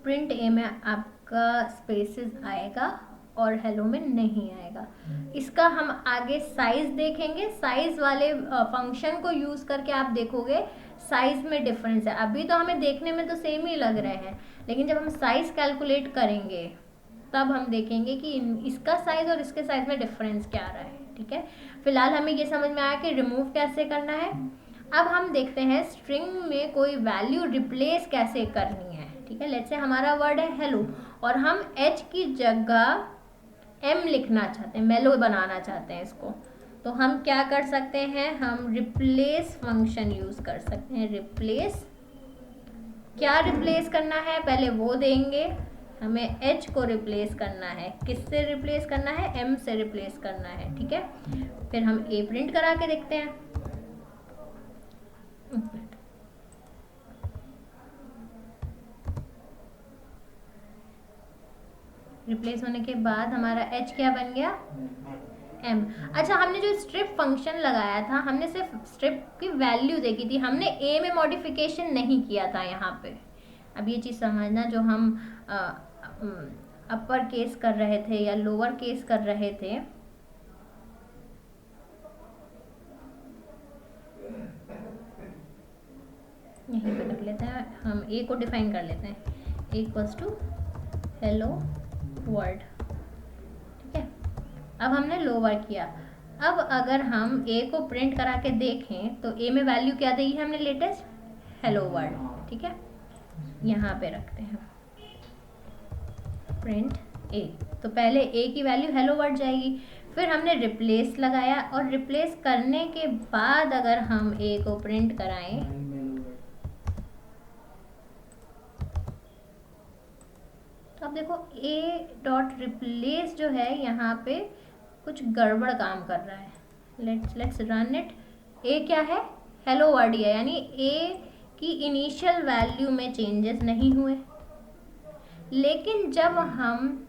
प्रिंट ए में आपका स्पेसेस आएगा और हेलो में नहीं आएगा। इसका हम आगे साइज देखेंगे, साइज वाले फंक्शन को यूज करके आप देखोगे साइज में डिफरेंस है। अभी तो हमें देखने में तो सेम ही लग रहे हैं, लेकिन जब हम साइज कैलकुलेट करेंगे तब हम देखेंगे कि इसका साइज और इसके साइज में डिफरेंस क्या आ रहा है। ठीक है, फिलहाल हमें ये समझ में आया कि रिमूव कैसे करना है। अब हम देखते हैं स्ट्रिंग में कोई वैल्यू रिप्लेस कैसे करनी है। ठीक है, लेट्स से हमारा वर्ड है हेलो और हम एच की जगह एम लिखना चाहते हैं, मेलो बनाना चाहते हैं इसको। तो हम क्या कर सकते हैं, हम रिप्लेस फंक्शन यूज कर सकते हैं। रिप्लेस, क्या रिप्लेस करना है पहले वो देंगे। हमें एच को रिप्लेस करना है, किससे रिप्लेस करना है, एम से रिप्लेस करना है। ठीक है, फिर हम ए प्रिंट करा के देखते हैं। रिप्लेस होने के बाद हमारा एच क्या बन गया, एम। अच्छा, हमने जो स्ट्रिप फंक्शन लगाया था, हमने सिर्फ स्ट्रिप की वैल्यू देखी थी, हमने ए में मॉडिफिकेशन नहीं किया था यहाँ पे। अब ये चीज़ समझना, जो हम अपर केस कर रहे थे या लोअर केस कर रहे थे, यहीं पे रख लेते हैं, हम ए को डिफाइन कर लेते हैं, ए इक्वल्स टू हेलो वर्ल्ड। ठीक है, अब हमने लोअर किया। अब अगर हम ए को प्रिंट करा के देखें तो ए में वैल्यू क्या दी है हमने, लेटेस्ट हेलो वर्ल्ड। ठीक है, यहाँ पे रखते हैं प्रिंट ए। तो पहले ए की वैल्यू हेलो वर्ल्ड जाएगी, फिर हमने रिप्लेस लगाया और रिप्लेस करने के बाद अगर हम ए को प्रिंट कराएं तो अब देखो ए डॉट रिप्लेस जो है यहाँ पे कुछ गड़बड़ काम कर रहा है। Let's run it. ए क्या है, हेलो वर्ड है, यानी ए की इनिशियल वैल्यू में चेंजेस नहीं हुए। लेकिन जब हम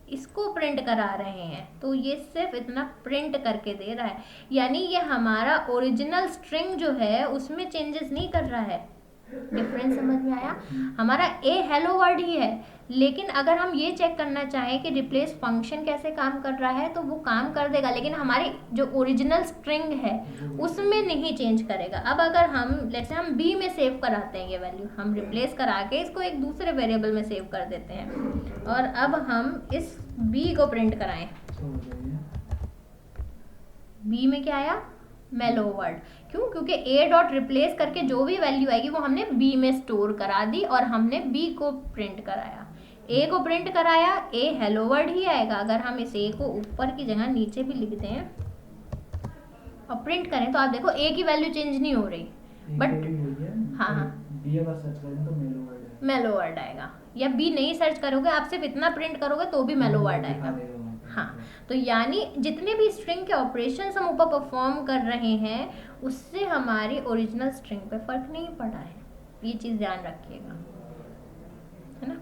इसको प्रिंट करा रहे हैं तो ये सिर्फ इतना प्रिंट करके दे रहा है, यानी ये हमारा ओरिजिनल स्ट्रिंग जो है उसमें चेंजेस नहीं कर रहा है। डिफरेंस समझ में आया, हमारा ए हेलो वर्ड ही है, लेकिन अगर हम ये चेक करना चाहें कि रिप्लेस फंक्शन कैसे काम कर रहा है तो वो काम कर देगा, लेकिन हमारी जो ओरिजिनल स्ट्रिंग है उसमें नहीं चेंज करेगा। अब अगर हम लेट्स से हम बी में सेव कराते हैं ये वैल्यू, हम रिप्लेस करा के इसको एक दूसरे वेरिएबल में सेव कर देते हैं और अब हम इस बी को प्रिंट कराएं, बी में क्या आया, मेलो वर्ड। क्यों, क्योंकि ए डॉट रिप्लेस करके जो भी वैल्यू आएगी वो हमने बी में स्टोर करा दी और हमने बी को प्रिंट कराया। ए को प्रिंट कराया, ए हेलो वर्ड ही आएगा। अगर हम इस ए को ऊपर की जगह नीचे भी लिख दें और प्रिंट करें तो आप देखो ए की वैल्यू चेंज नहीं हो रही, बट हाँ बी अगर सर्च करें तो मेलो वर्ड है, मेलो वर्ड आएगा। या बी नहीं सर्च करोगे, आप सिर्फ इतना प्रिंट करोगे तो भी मेलो वर्ड आएगा। हाँ, तो यानी जितने भी स्ट्रिंग के ऑपरेशंस हम ऊपर परफॉर्म कर रहे हैं उससे हमारी ओरिजिनल स्ट्रिंग पे फर्क नहीं पड़ा है, ये चीज़ ध्यान रखिएगा, है ना।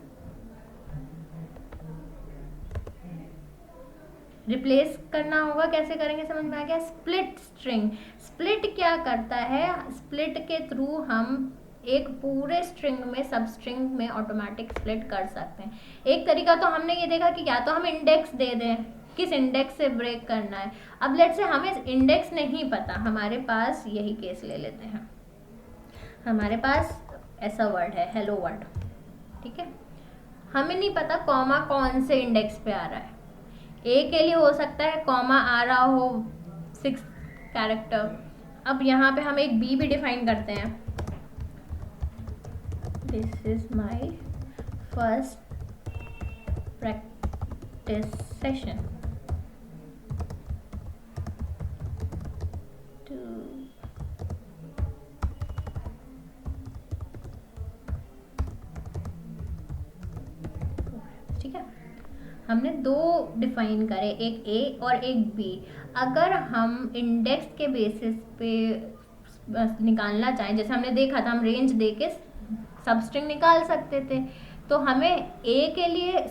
रिप्लेस करना होगा, कैसे करेंगे समझ में आ गया। स्प्लिट स्ट्रिंग, स्प्लिट क्या करता है, स्प्लिट के थ्रू हम एक पूरे स्ट्रिंग में सब स्ट्रिंग में ऑटोमेटिक स्प्लिट कर सकते हैं। एक तरीका तो हमने ये देखा कि या तो हम इंडेक्स दे दें, किस इंडेक्स से ब्रेक करना है। अब लेट्स से हमें इंडेक्स नहीं पता, हमारे पास यही केस ले लेते हैं, हमारे पास ऐसा वर्ड है हेलो वर्ड, ठीक है, हमें नहीं पता कॉमा कौन से इंडेक्स पे आ रहा है। ए के लिए हो सकता है कॉमा आ रहा हो 6 कैरेक्टर। अब यहाँ पे हम एक बी भी डिफाइन करते हैं, this is my first practice session to ठीक है। हमने दो डिफाइन करे, एक ए और एक बी। अगर हम इंडेक्स के बेसिस पे निकालना चाहें, जैसे हमने देखा था, हम रेंज दे के सब स्ट्रिंग निकाल सकते थे, तो हमें ए के लिए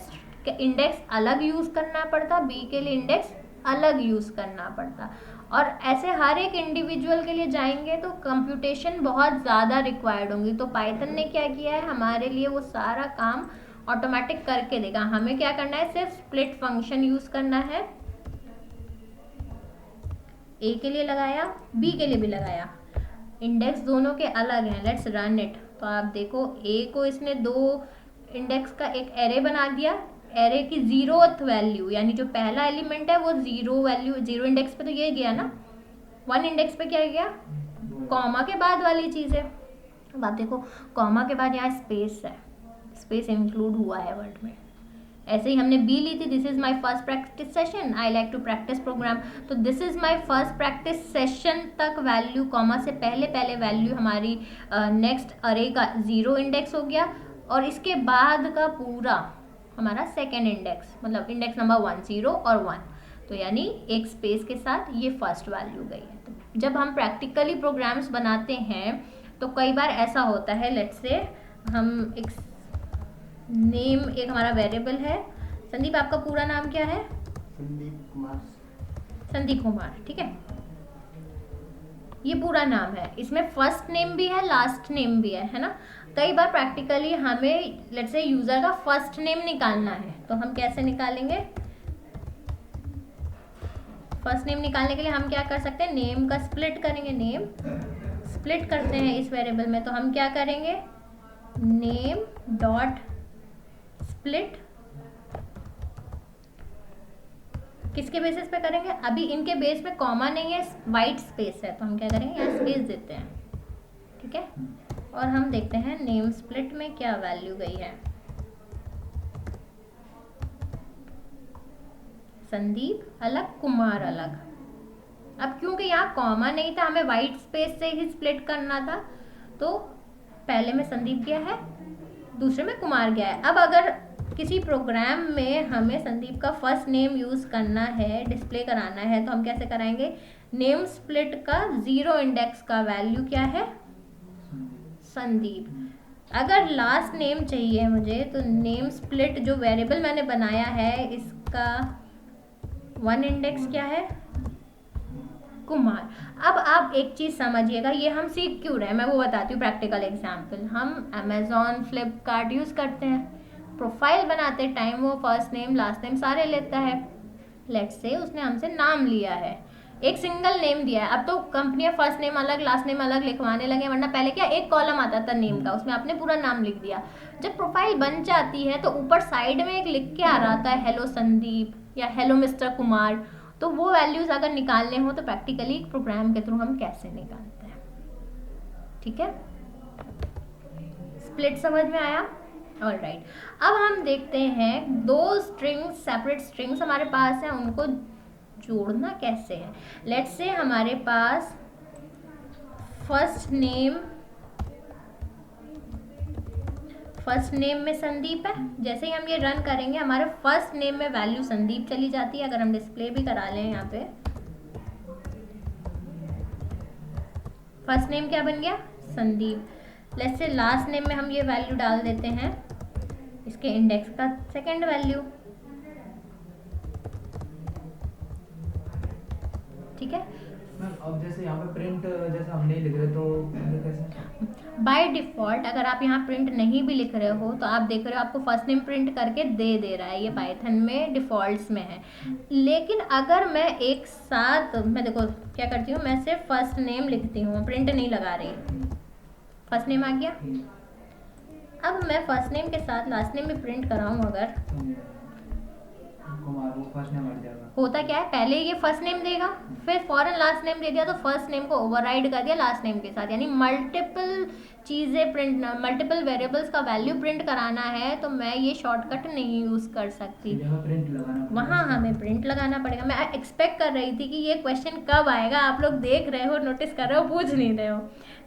इंडेक्स अलग यूज करना पड़ता, बी के लिए इंडेक्स अलग यूज करना पड़ता, और ऐसे हर एक इंडिविजुअल के लिए जाएंगे तो कंप्यूटेशन बहुत ज़्यादा रिक्वायर्ड होंगी। तो पाइथन ने क्या किया है, हमारे लिए वो सारा काम ऑटोमेटिक करके देगा। हमें क्या करना है, सिर्फ स्प्लिट फंक्शन यूज करना है। ए के लिए लगाया, बी के लिए भी लगाया, इंडेक्स दोनों के अलग हैं। Let's run it. तो आप देखो, ए को इसने दो इंडेक्स का एक एरे बना दिया। एरे की 0th वैल्यू, यानी जो पहला एलिमेंट है वो 0 वैल्यू, 0 इंडेक्स पे तो ये गया ना, 1 इंडेक्स पे क्या गया, कॉमा के बाद वाली चीज़ है। अब आप देखो, कॉमा के बाद यहाँ स्पेस है, स्पेस इंक्लूड हुआ है वर्ड में। ऐसे ही हमने बी ली थी, this is my first practice session, I like to practice program. तो this is my first practice session तक वैल्यू, कॉमा से पहले पहले वैल्यू हमारी नेक्स्ट अरे का 0 इंडेक्स हो गया, और इसके बाद का पूरा हमारा सेकेंड इंडेक्स, मतलब इंडेक्स नंबर 1, 0 और 1। तो यानी एक स्पेस के साथ ये फर्स्ट वैल्यू गई है। तो जब हम प्रैक्टिकली प्रोग्राम्स बनाते हैं तो कई बार ऐसा होता है, लेट्स से हम एक नेम, एक हमारा वेरिएबल है। संदीप, आपका पूरा नाम क्या है? संदीप कुमार। संदीप कुमार, ठीक है, ये पूरा नाम है। इसमें फर्स्ट नेम भी है, लास्ट नेम भी है ना। कई बार प्रैक्टिकली हमें लेट्स से यूजर का फर्स्ट नेम निकालना है, तो हम कैसे निकालेंगे? फर्स्ट नेम निकालने के लिए हम क्या कर सकते हैं, नेम का स्प्लिट करेंगे। नेम स्प्लिट करते हैं इस वेरिएबल में, तो हम क्या करेंगे, नेम डॉट स्प्लिट किसके बेसिस पे करेंगे? अभी इनके बेस पे कॉमा नहीं है, वाइट स्पेस है, तो हम क्या करेंगे, यहाँ स्पेस देते हैं, ठीक है। और हम देखते हैं नेम स्प्लिट में क्या वैल्यू गई है। संदीप अलग, कुमार अलग। अब क्योंकि यहाँ कॉमा नहीं था, हमें वाइट स्पेस से ही स्प्लिट करना था, तो पहले में संदीप गया है, दूसरे में कुमार गया है। अब अगर किसी प्रोग्राम में हमें संदीप का फर्स्ट नेम यूज करना है, डिस्प्ले कराना है, तो हम कैसे कराएंगे, नेम स्प्लिट का 0 इंडेक्स का वैल्यू क्या है, संदीप। अगर लास्ट नेम चाहिए मुझे, तो नेम स्प्लिट जो वेरिएबल मैंने बनाया है, इसका 1 इंडेक्स क्या है, कुमार। अब आप एक चीज समझिएगा, ये हम सीख क्यों रहे हैं, मैं वो बताती हूँ प्रैक्टिकल एग्जाम्पल। हम अमेजोन, फ्लिपकार्ट यूज करते हैं, प्रोफाइल बनाते टाइम वो फर्स्ट नेम लास्ट नेम सारे लेता है। लेट्स से उसने हमसे नाम लिया है, एक सिंगल नेम दिया है। अब तो कंपनियां फर्स्ट नेम अलग लास्ट नेम अलग लिखवाने लगे, वरना पहले क्या एक कॉलम आता था नेम का, उसमें आपने पूरा नाम लिख दिया। जब प्रोफाइल बन जाती है तो ऊपर साइड में एक लिख के आ रहा था, हेलो संदीप या हेलो मिस्टर कुमार। तो वो वैल्यूज अगर निकालने हो तो प्रैक्टिकली प्रोग्राम के थ्रू हम कैसे निकालते हैं, ठीक है। स्प्लिट समझ में आया? ऑलराइट। अब हम देखते हैं दो स्ट्रिंग्स, सेपरेट स्ट्रिंग्स हमारे पास हैं, उनको जोड़ना कैसे है। लेट्स से हमारे पास फर्स्ट नेम में संदीप है। जैसे ही हम ये रन करेंगे, हमारे फर्स्ट नेम में वैल्यू संदीप चली जाती है। अगर हम डिस्प्ले भी करा लें, यहाँ पे फर्स्ट नेम क्या बन गया, Sandeep. Let's say last name में हम ये वैल्यू डाल देते हैं, इसके इंडेक्स का सेकेंड वैल्यू, ठीक है। अब जैसे यहाँ पे प्रिंट जैसे हम नहीं लिख रहे तो कैसे? बाय डिफॉल्ट अगर आप यहाँ प्रिंट नहीं भी लिख रहे हो, तो आप देख रहे हो आपको फर्स्ट नेम प्रिंट करके दे रहा है, ये पाइथन में डिफॉल्ट्स में है। लेकिन अगर मैं एक साथ, मैं देखो क्या करती हूँ, मैं सिर्फ फर्स्ट नेम लिखती हूँ, प्रिंट नहीं लगा रही, फर्स्ट नेम आ गया। अब मैं फर्स्ट नेम के साथ लास्ट नेम भी प्रिंट कराऊँ अगर, फर्स्ट नेम हट जाएगा। होता क्या है, पहले ये फर्स्ट नेम देगा, फिर फॉरन लास्ट नेम दे दिया तो फर्स्ट नेम को ओवरराइड कर दिया लास्ट नेम के साथ। यानी मल्टीपल चीज़ें प्रिंट, मल्टीपल वेरिएबल्स का वैल्यू प्रिंट कराना है तो मैं ये शॉर्टकट नहीं यूज़ कर सकती, प्रिंट लगाना पड़ेगा। वहाँ हमें प्रिंट लगाना पड़ेगा। मैं एक्सपेक्ट कर रही थी कि ये क्वेश्चन कब आएगा, आप लोग देख रहे हो, नोटिस कर रहे हो, पूछ नहीं रहे हो।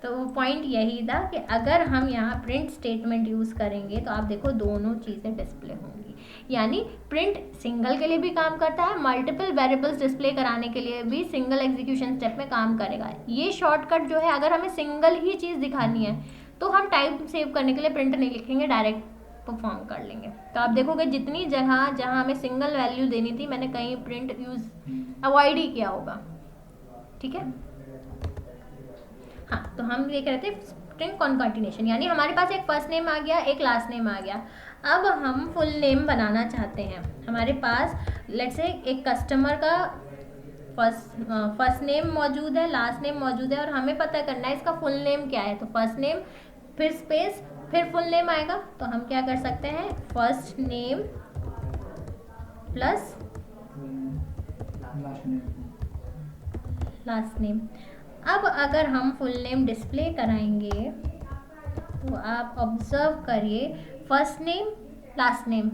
तो वो पॉइंट यही था कि अगर हम यहाँ प्रिंट स्टेटमेंट यूज़ करेंगे तो आप देखो दोनों चीज़ें डिस्प्ले होंगी। यानी प्रिंट सिंगल के लिए भी काम करता है, मल्टीपल वेरिएबल्स डिस्प्ले कराने के लिए भी सिंगल एग्जीक्यूशन स्टेप में काम करेगा। ये शॉर्टकट जो है, अगर हमें सिंगल ही चीज़ दिखानी है तो हम टाइम सेव करने के लिए प्रिंट नहीं लिखेंगे, डायरेक्ट परफॉर्म कर लेंगे। तो आप देखोगे जितनी जगह जहाँ हमें सिंगल वैल्यू देनी थी मैंने कहीं प्रिंट यूज़ अवॉइड ही किया होगा। ठीक है, हाँ। तो हम ये कह रहे थे स्ट्रिंग कॉन्काटिनेशन, यानी हमारे पास एक फर्स्ट नेम आ गया, एक लास्ट नेम आ गया। अब हम फुल नेम बनाना चाहते हैं। हमारे पास लेट्स से एक कस्टमर का फर्स्ट नेम मौजूद है, लास्ट नेम मौजूद है और हमें पता करना है इसका फुल नेम क्या है। तो फर्स्ट नेम फिर स्पेस फिर फुल नेम आएगा। तो हम क्या कर सकते हैं, first name plus last name. अब अगर हम फुल नेम डिस्प्ले कराएंगे तो आप ऑब्जर्व करिए, फर्स्ट नेम लास्ट नेम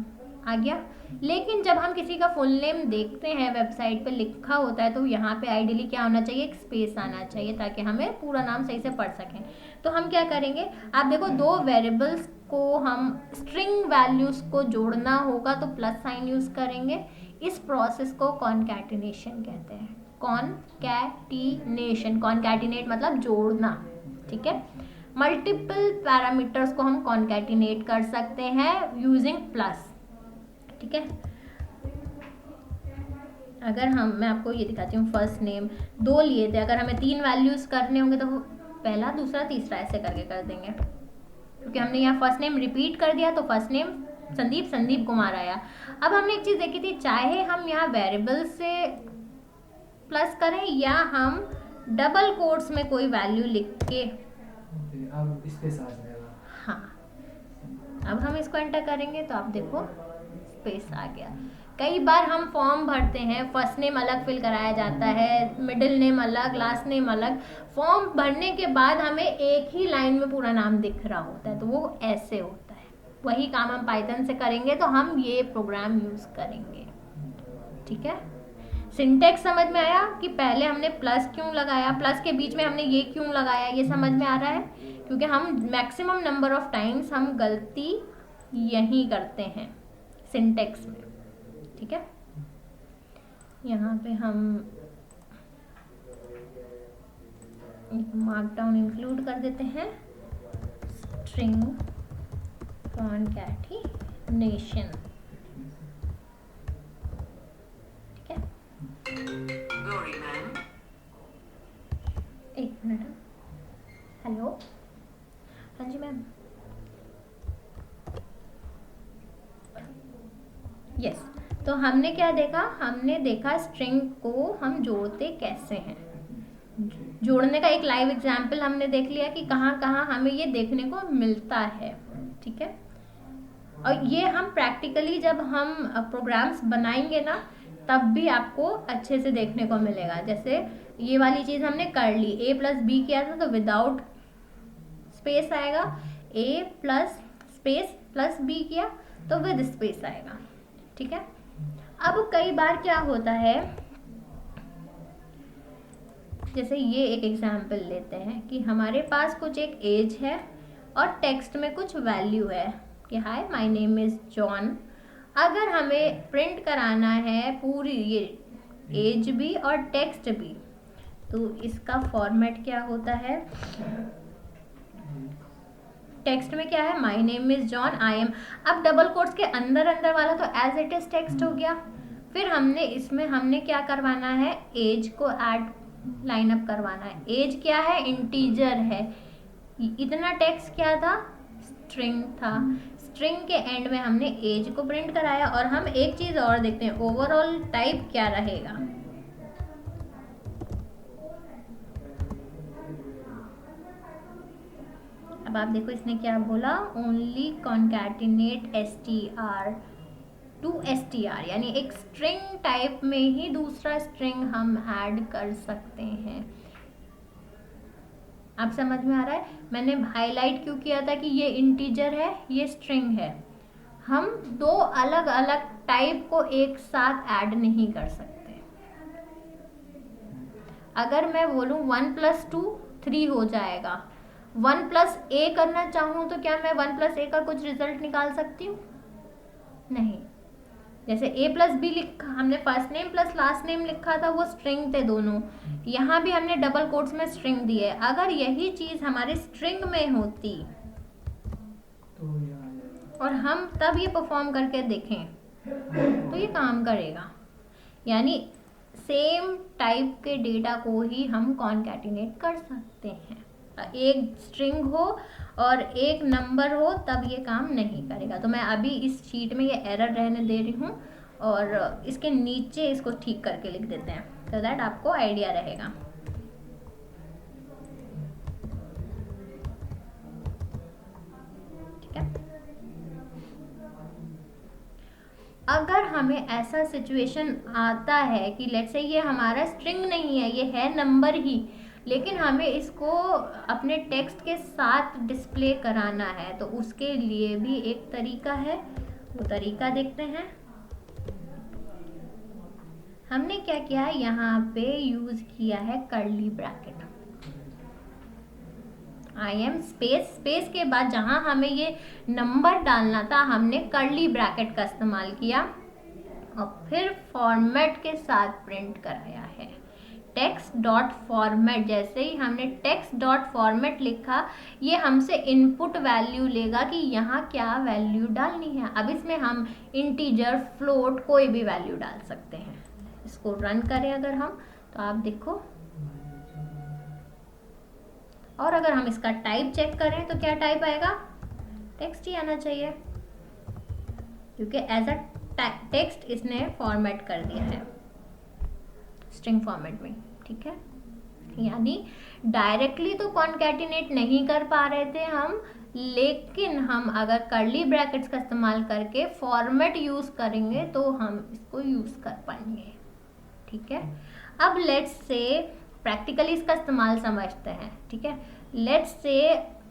आ गया। लेकिन जब हम किसी का फुल नेम देखते हैं वेबसाइट पे लिखा होता है तो यहाँ पे आइडियली क्या होना चाहिए, एक स्पेस आना चाहिए ताकि हमें पूरा नाम सही से पढ़ सकें। तो हम क्या करेंगे, आप देखो दो वेरिएबल्स को हम स्ट्रिंग वैल्यूज़ को जोड़ना होगा तो प्लस साइन यूज़ करेंगे। इस प्रोसेस को कॉन्कैटिनेशन कहते हैं। कॉन्कैटिनेशन, कॉन्कैटिनेट मतलब जोड़ना। ठीक है, मल्टीपल पैरामीटर्स को हम कॉन्कैटिनेट कर सकते हैं यूजिंग प्लस। ठीक है, अगर मैं आपको ये दिखाती हूँ, फर्स्ट नेम 2 लिए थे, अगर हमें 3 वैल्यूज़ करने होंगे तो पहला दूसरा तीसरा ऐसे करके कर देंगे, क्योंकि हमने यहाँ फर्स्ट नेम रिपीट कर दिया तो फर्स्ट नेम संदीप कुमार आया। अब हमने एक चीज़ देखी थी, चाहे हम यहाँ वेरिएबल से प्लस करें या हम डबल कोट्स में कोई वैल्यू लिख के, अब स्पेस आ जाएगा। हाँ, अब हम इसको एंटर करेंगे तो आप देखो स्पेस आ गया। कई बार हम फॉर्म भरते हैं, फर्स्ट नेम अलग फिल कराया जाता है, मिडिल नेम अलग, लास्ट नेम अलग। फॉर्म भरने के बाद हमें एक ही लाइन में पूरा नाम दिख रहा होता है, तो वो ऐसे होता है। वही काम हम पाइथन से करेंगे तो हम ये प्रोग्राम यूज़ करेंगे। ठीक है, सिंटेक्स समझ में आया कि पहले हमने प्लस क्यों लगाया, प्लस के बीच में हमने ये क्यों लगाया, ये समझ में आ रहा है। क्योंकि हम मैक्सिमम नंबर ऑफ टाइम्स हम गलती यही करते हैं सिंटेक्स में। ठीक है, यहाँ पे हम एक मार्कडाउन इंक्लूड कर देते हैं, स्ट्रिंग कॉन्कैटिनेशन। ठीक है, एक मिनट, हेलो, हाँ जी मैम, यस। तो हमने क्या देखा, हमने देखा स्ट्रिंग को हम जोड़ते कैसे हैं। जोड़ने का एक लाइव एग्जाम्पल हमने देख लिया कि कहाँ कहाँ हमें ये देखने को मिलता है। ठीक है, और ये हम प्रैक्टिकली जब हम प्रोग्राम्स बनाएंगे ना तब भी आपको अच्छे से देखने को मिलेगा। जैसे ये वाली चीज़ हमने कर ली, a प्लस बी किया था तो विदाउट स्पेस आएगा, a plus space plus b किया तो विद स्पेस आएगा। ठीक है, अब कई बार क्या होता है, जैसे ये एक एग्जाम्पल लेते हैं कि हमारे पास कुछ एक एज है और टेक्स्ट में कुछ वैल्यू है कि hi my name is John. अगर हमें प्रिंट कराना है पूरी ये एज भी और टेक्स्ट भी, तो इसका फॉर्मेट क्या होता है, टेक्स्ट में क्या है, my name is John I am. अब डबल कोट्स के अंदर अंदर वाला तो एज इट इज टेक्स्ट हो गया। फिर हमने क्या करवाना है, एज को ऐड लाइन अप करवाना है। एज क्या है, इंटीजर है। इतना टेक्स्ट क्या था, स्ट्रिंग था। स्ट्रिंग के एंड में हमने एज को प्रिंट कराया। और हम एक चीज और देखते हैं, ओवरऑल टाइप क्या रहेगा। अब आप देखो इसने क्या बोला, only concatenate str to str, यानी एक स्ट्रिंग टाइप में ही दूसरा स्ट्रिंग हम ऐड कर सकते हैं। आप समझ में आ रहा है? मैंने हाईलाइट क्यों किया था कि ये इंटीजर है, ये स्ट्रिंग है। हम दो अलग अलग टाइप को एक साथ ऐड नहीं कर सकते। अगर मैं बोलूं 1 + 2 3 हो जाएगा, 1 + a करना चाहूं तो क्या मैं 1 + a का कुछ रिजल्ट निकाल सकती हूँ? नहीं। जैसे a + b लिखा, हमने first name plus last name लिखा था, वो स्ट्रिंग थे दोनों। यहाँ भी हमने डबल कोट्स में स्ट्रिंग दी है। अगर यही चीज हमारे स्ट्रिंग में होती तो और हम तब ये परफॉर्म करके देखें तो ये काम करेगा। यानी सेम टाइप के डेटा को ही हम कॉन्कैटिनेट कर सकते हैं। एक स्ट्रिंग हो और एक नंबर हो तब ये काम नहीं करेगा। तो मैं अभी इस शीट में ये एरर रहने दे रही हूँ और इसके नीचे इसको ठीक करके लिख देते हैं, तो दैट आपको आइडिया रहेगा। ठीक है। अगर हमें ऐसा सिचुएशन आता है कि लेट्स से ये हमारा स्ट्रिंग नहीं है, ये है नंबर ही, लेकिन हमें इसको अपने टेक्स्ट के साथ डिस्प्ले कराना है, तो उसके लिए भी एक तरीका है। वो तरीका देखते हैं। हमने क्या किया है, यहाँ पे यूज किया है curly bracket. I am space के बाद जहां हमें ये नंबर डालना था हमने कर्ली ब्रैकेट का इस्तेमाल किया और फिर फॉर्मेट के साथ प्रिंट कराया है। टेक्स्ट डॉट फॉर्मेट, जैसे ही हमने टेक्स्ट डॉट फॉर्मेट लिखा, ये हमसे इनपुट वैल्यू लेगा कि यहाँ क्या वैल्यू डालनी है। अब इसमें हम इंटीजर, फ्लोट, कोई भी वैल्यू डाल सकते हैं। इसको रन करें अगर हम, तो आप देखो, और अगर हम इसका टाइप चेक करें तो क्या टाइप आएगा? टेक्स्ट ही आना चाहिए, क्योंकि एज अ टेक्स्ट इसने फॉर्मेट कर दिया है स्ट्रिंग फॉर्मेट में। ठीक है, यानी डायरेक्टली तो कॉन्कैटिनेट नहीं कर पा रहे थे हम, लेकिन हम अगर कर्ली ब्रैकेट्स का इस्तेमाल करके फॉर्मेट यूज करेंगे तो हम इसको यूज कर पाएंगे। ठीक है, अब लेट्स से प्रैक्टिकली इसका इस्तेमाल समझते हैं। ठीक है, लेट्स से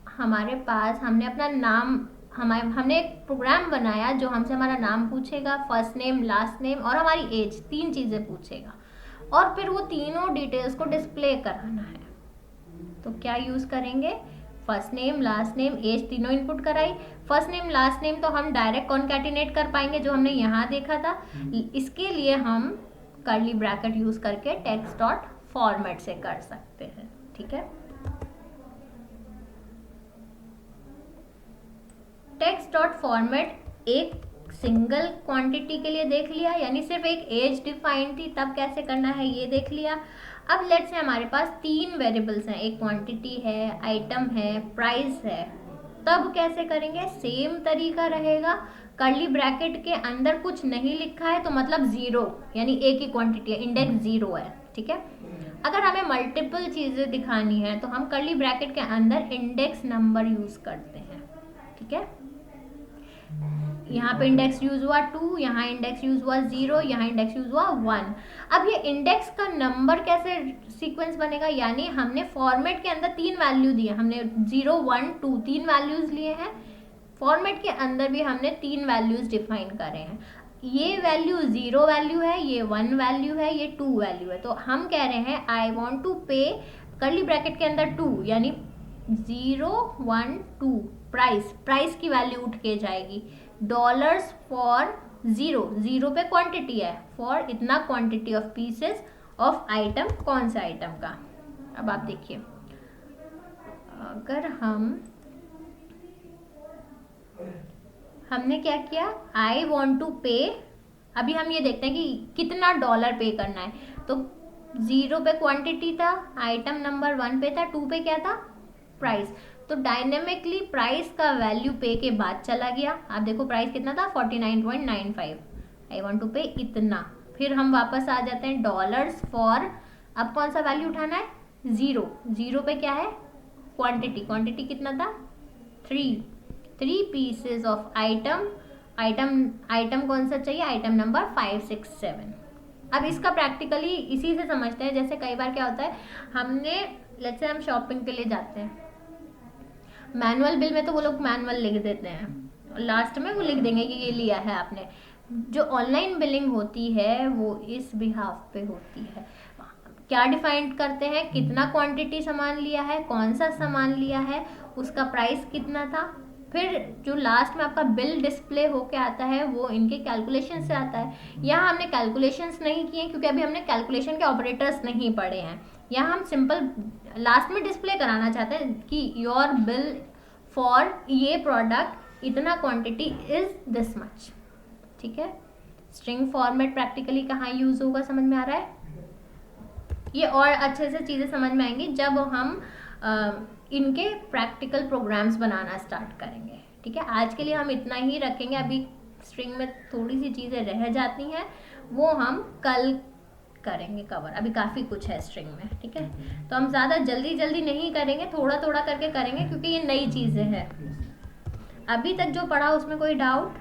हमारे पास, हमने अपना नाम, हमने एक प्रोग्राम बनाया जो हमसे हमारा नाम पूछेगा, फर्स्ट नेम, लास्ट नेम और हमारी एज, 3 चीज़ें पूछेगा, और फिर वो तीनों डिटेल्स को डिस्प्ले कराना है। तो क्या यूज़ करेंगे? First name, last name, age, तीनों इनपुट कराई। फर्स्ट नेम, लास्ट नेम तो हम डायरेक्ट कॉन्कैटिनेट कर पाएंगे, जो हमने यहाँ देखा था। इसके लिए हम कर्ली ब्रैकेट यूज करके टेक्स्ट डॉट फॉर्मेट से कर सकते हैं। ठीक है, टेक्स्ट डॉट फॉर्मेट एक सिंगल क्वांटिटी के लिए देख लिया, यानी सिर्फ एक एज डिफाइंड थी, तब कैसे करना है ये देख लिया। अब लेट्स से हमारे पास 3 वेरिएबल्स हैं, एक क्वांटिटी है, आइटम है, प्राइस है, तब कैसे करेंगे? सेम तरीका रहेगा। कर्ली ब्रैकेट के अंदर कुछ नहीं लिखा है तो मतलब 0, यानी एक ही क्वांटिटी है, इंडेक्स 0 है। ठीक है, अगर हमें मल्टीपल चीज़ें दिखानी है तो हम कर्ली ब्रैकेट के अंदर इंडेक्स नंबर यूज करते हैं। ठीक है, यहाँ पे इंडेक्स यूज हुआ 2, यहाँ इंडेक्स यूज हुआ 0, यहाँ इंडेक्स यूज हुआ 1। अब ये इंडेक्स का नंबर कैसे सीक्वेंस बनेगा? यानी हमने फॉर्मेट के अंदर 3 वैल्यू दिए, हमने 0, 1, 2 3 वैल्यूज लिए हैं। फॉर्मेट के अंदर भी हमने 3 वैल्यूज डिफाइन करे हैं। ये वैल्यू 0 वैल्यू है, ये 1 वैल्यू है, ये 2 वैल्यू है। तो हम कह रहे हैं आई वॉन्ट टू पे, कर्ली ब्रैकेट के अंदर 2, यानी 0, 1, 2 प्राइस की वैल्यू उठ के जाएगी। डॉलर्स फॉर 0 पे क्वांटिटी है, फॉर इतना quantity of pieces of item, कौन सा आइटम का। अब आप देखिए, अगर हमने क्या किया, आई वॉन्ट टू पे, अभी हम ये देखते हैं कि कितना डॉलर पे करना है। तो 0 पे क्वांटिटी था, आइटम नंबर 1 पे था, 2 पे क्या था? प्राइस। तो डायनेमिकली प्राइस का वैल्यू पे के बाद चला गया। आप देखो प्राइस कितना था, 49.95। आई वॉन्ट टू पे इतना। फिर हम वापस आ जाते हैं डॉलर्स फॉर, अब कौन सा वैल्यू उठाना है? 0 पे क्या है? क्वांटिटी कितना था? 3 पीसेस ऑफ आइटम आइटम कौन सा चाहिए, आइटम नंबर 567। अब इसका प्रैक्टिकली इसी से समझते हैं। जैसे कई बार क्या होता है, हमने लेट्स से हम शॉपिंग के लिए जाते हैं, मैनुअल बिल में तो वो लोग मैनुअल लिख देते हैं, लास्ट में वो लिख देंगे कि ये लिया है आपने। जो ऑनलाइन बिलिंग होती है वो इस बिहाफ पे होती है। क्या डिफाइन करते हैं, कितना क्वांटिटी सामान लिया है, कौन सा सामान लिया है, उसका प्राइस कितना था, फिर जो लास्ट में आपका बिल डिस्प्ले होके आता है वो इनके कैलकुलेशन से आता है। यहाँ हमने कैलकुलेशंस नहीं किए क्योंकि अभी हमने कैलकुलेशन के ऑपरेटर्स नहीं पढ़े हैं। यहाँ हम सिंपल लास्ट में डिस्प्ले कराना चाहते हैं कि योर बिल फॉर ये प्रोडक्ट इतना क्वांटिटी इज दिस मच। ठीक है, स्ट्रिंग फॉर्मेट प्रैक्टिकली कहाँ यूज होगा, समझ में आ रहा है। ये और अच्छे से चीज़ें समझ में आएंगी जब हम इनके प्रैक्टिकल प्रोग्राम्स बनाना स्टार्ट करेंगे। ठीक है, आज के लिए हम इतना ही रखेंगे। अभी स्ट्रिंग में थोड़ी सी चीज़ें रह जाती हैं, वो हम कल करेंगे कवर। अभी काफ़ी कुछ है स्ट्रिंग में। ठीक है, तो हम ज़्यादा जल्दी जल्दी नहीं करेंगे, थोड़ा थोड़ा करके करेंगे क्योंकि ये नई चीज़ें हैं। अभी तक जो पढ़ा उसमें कोई डाउट?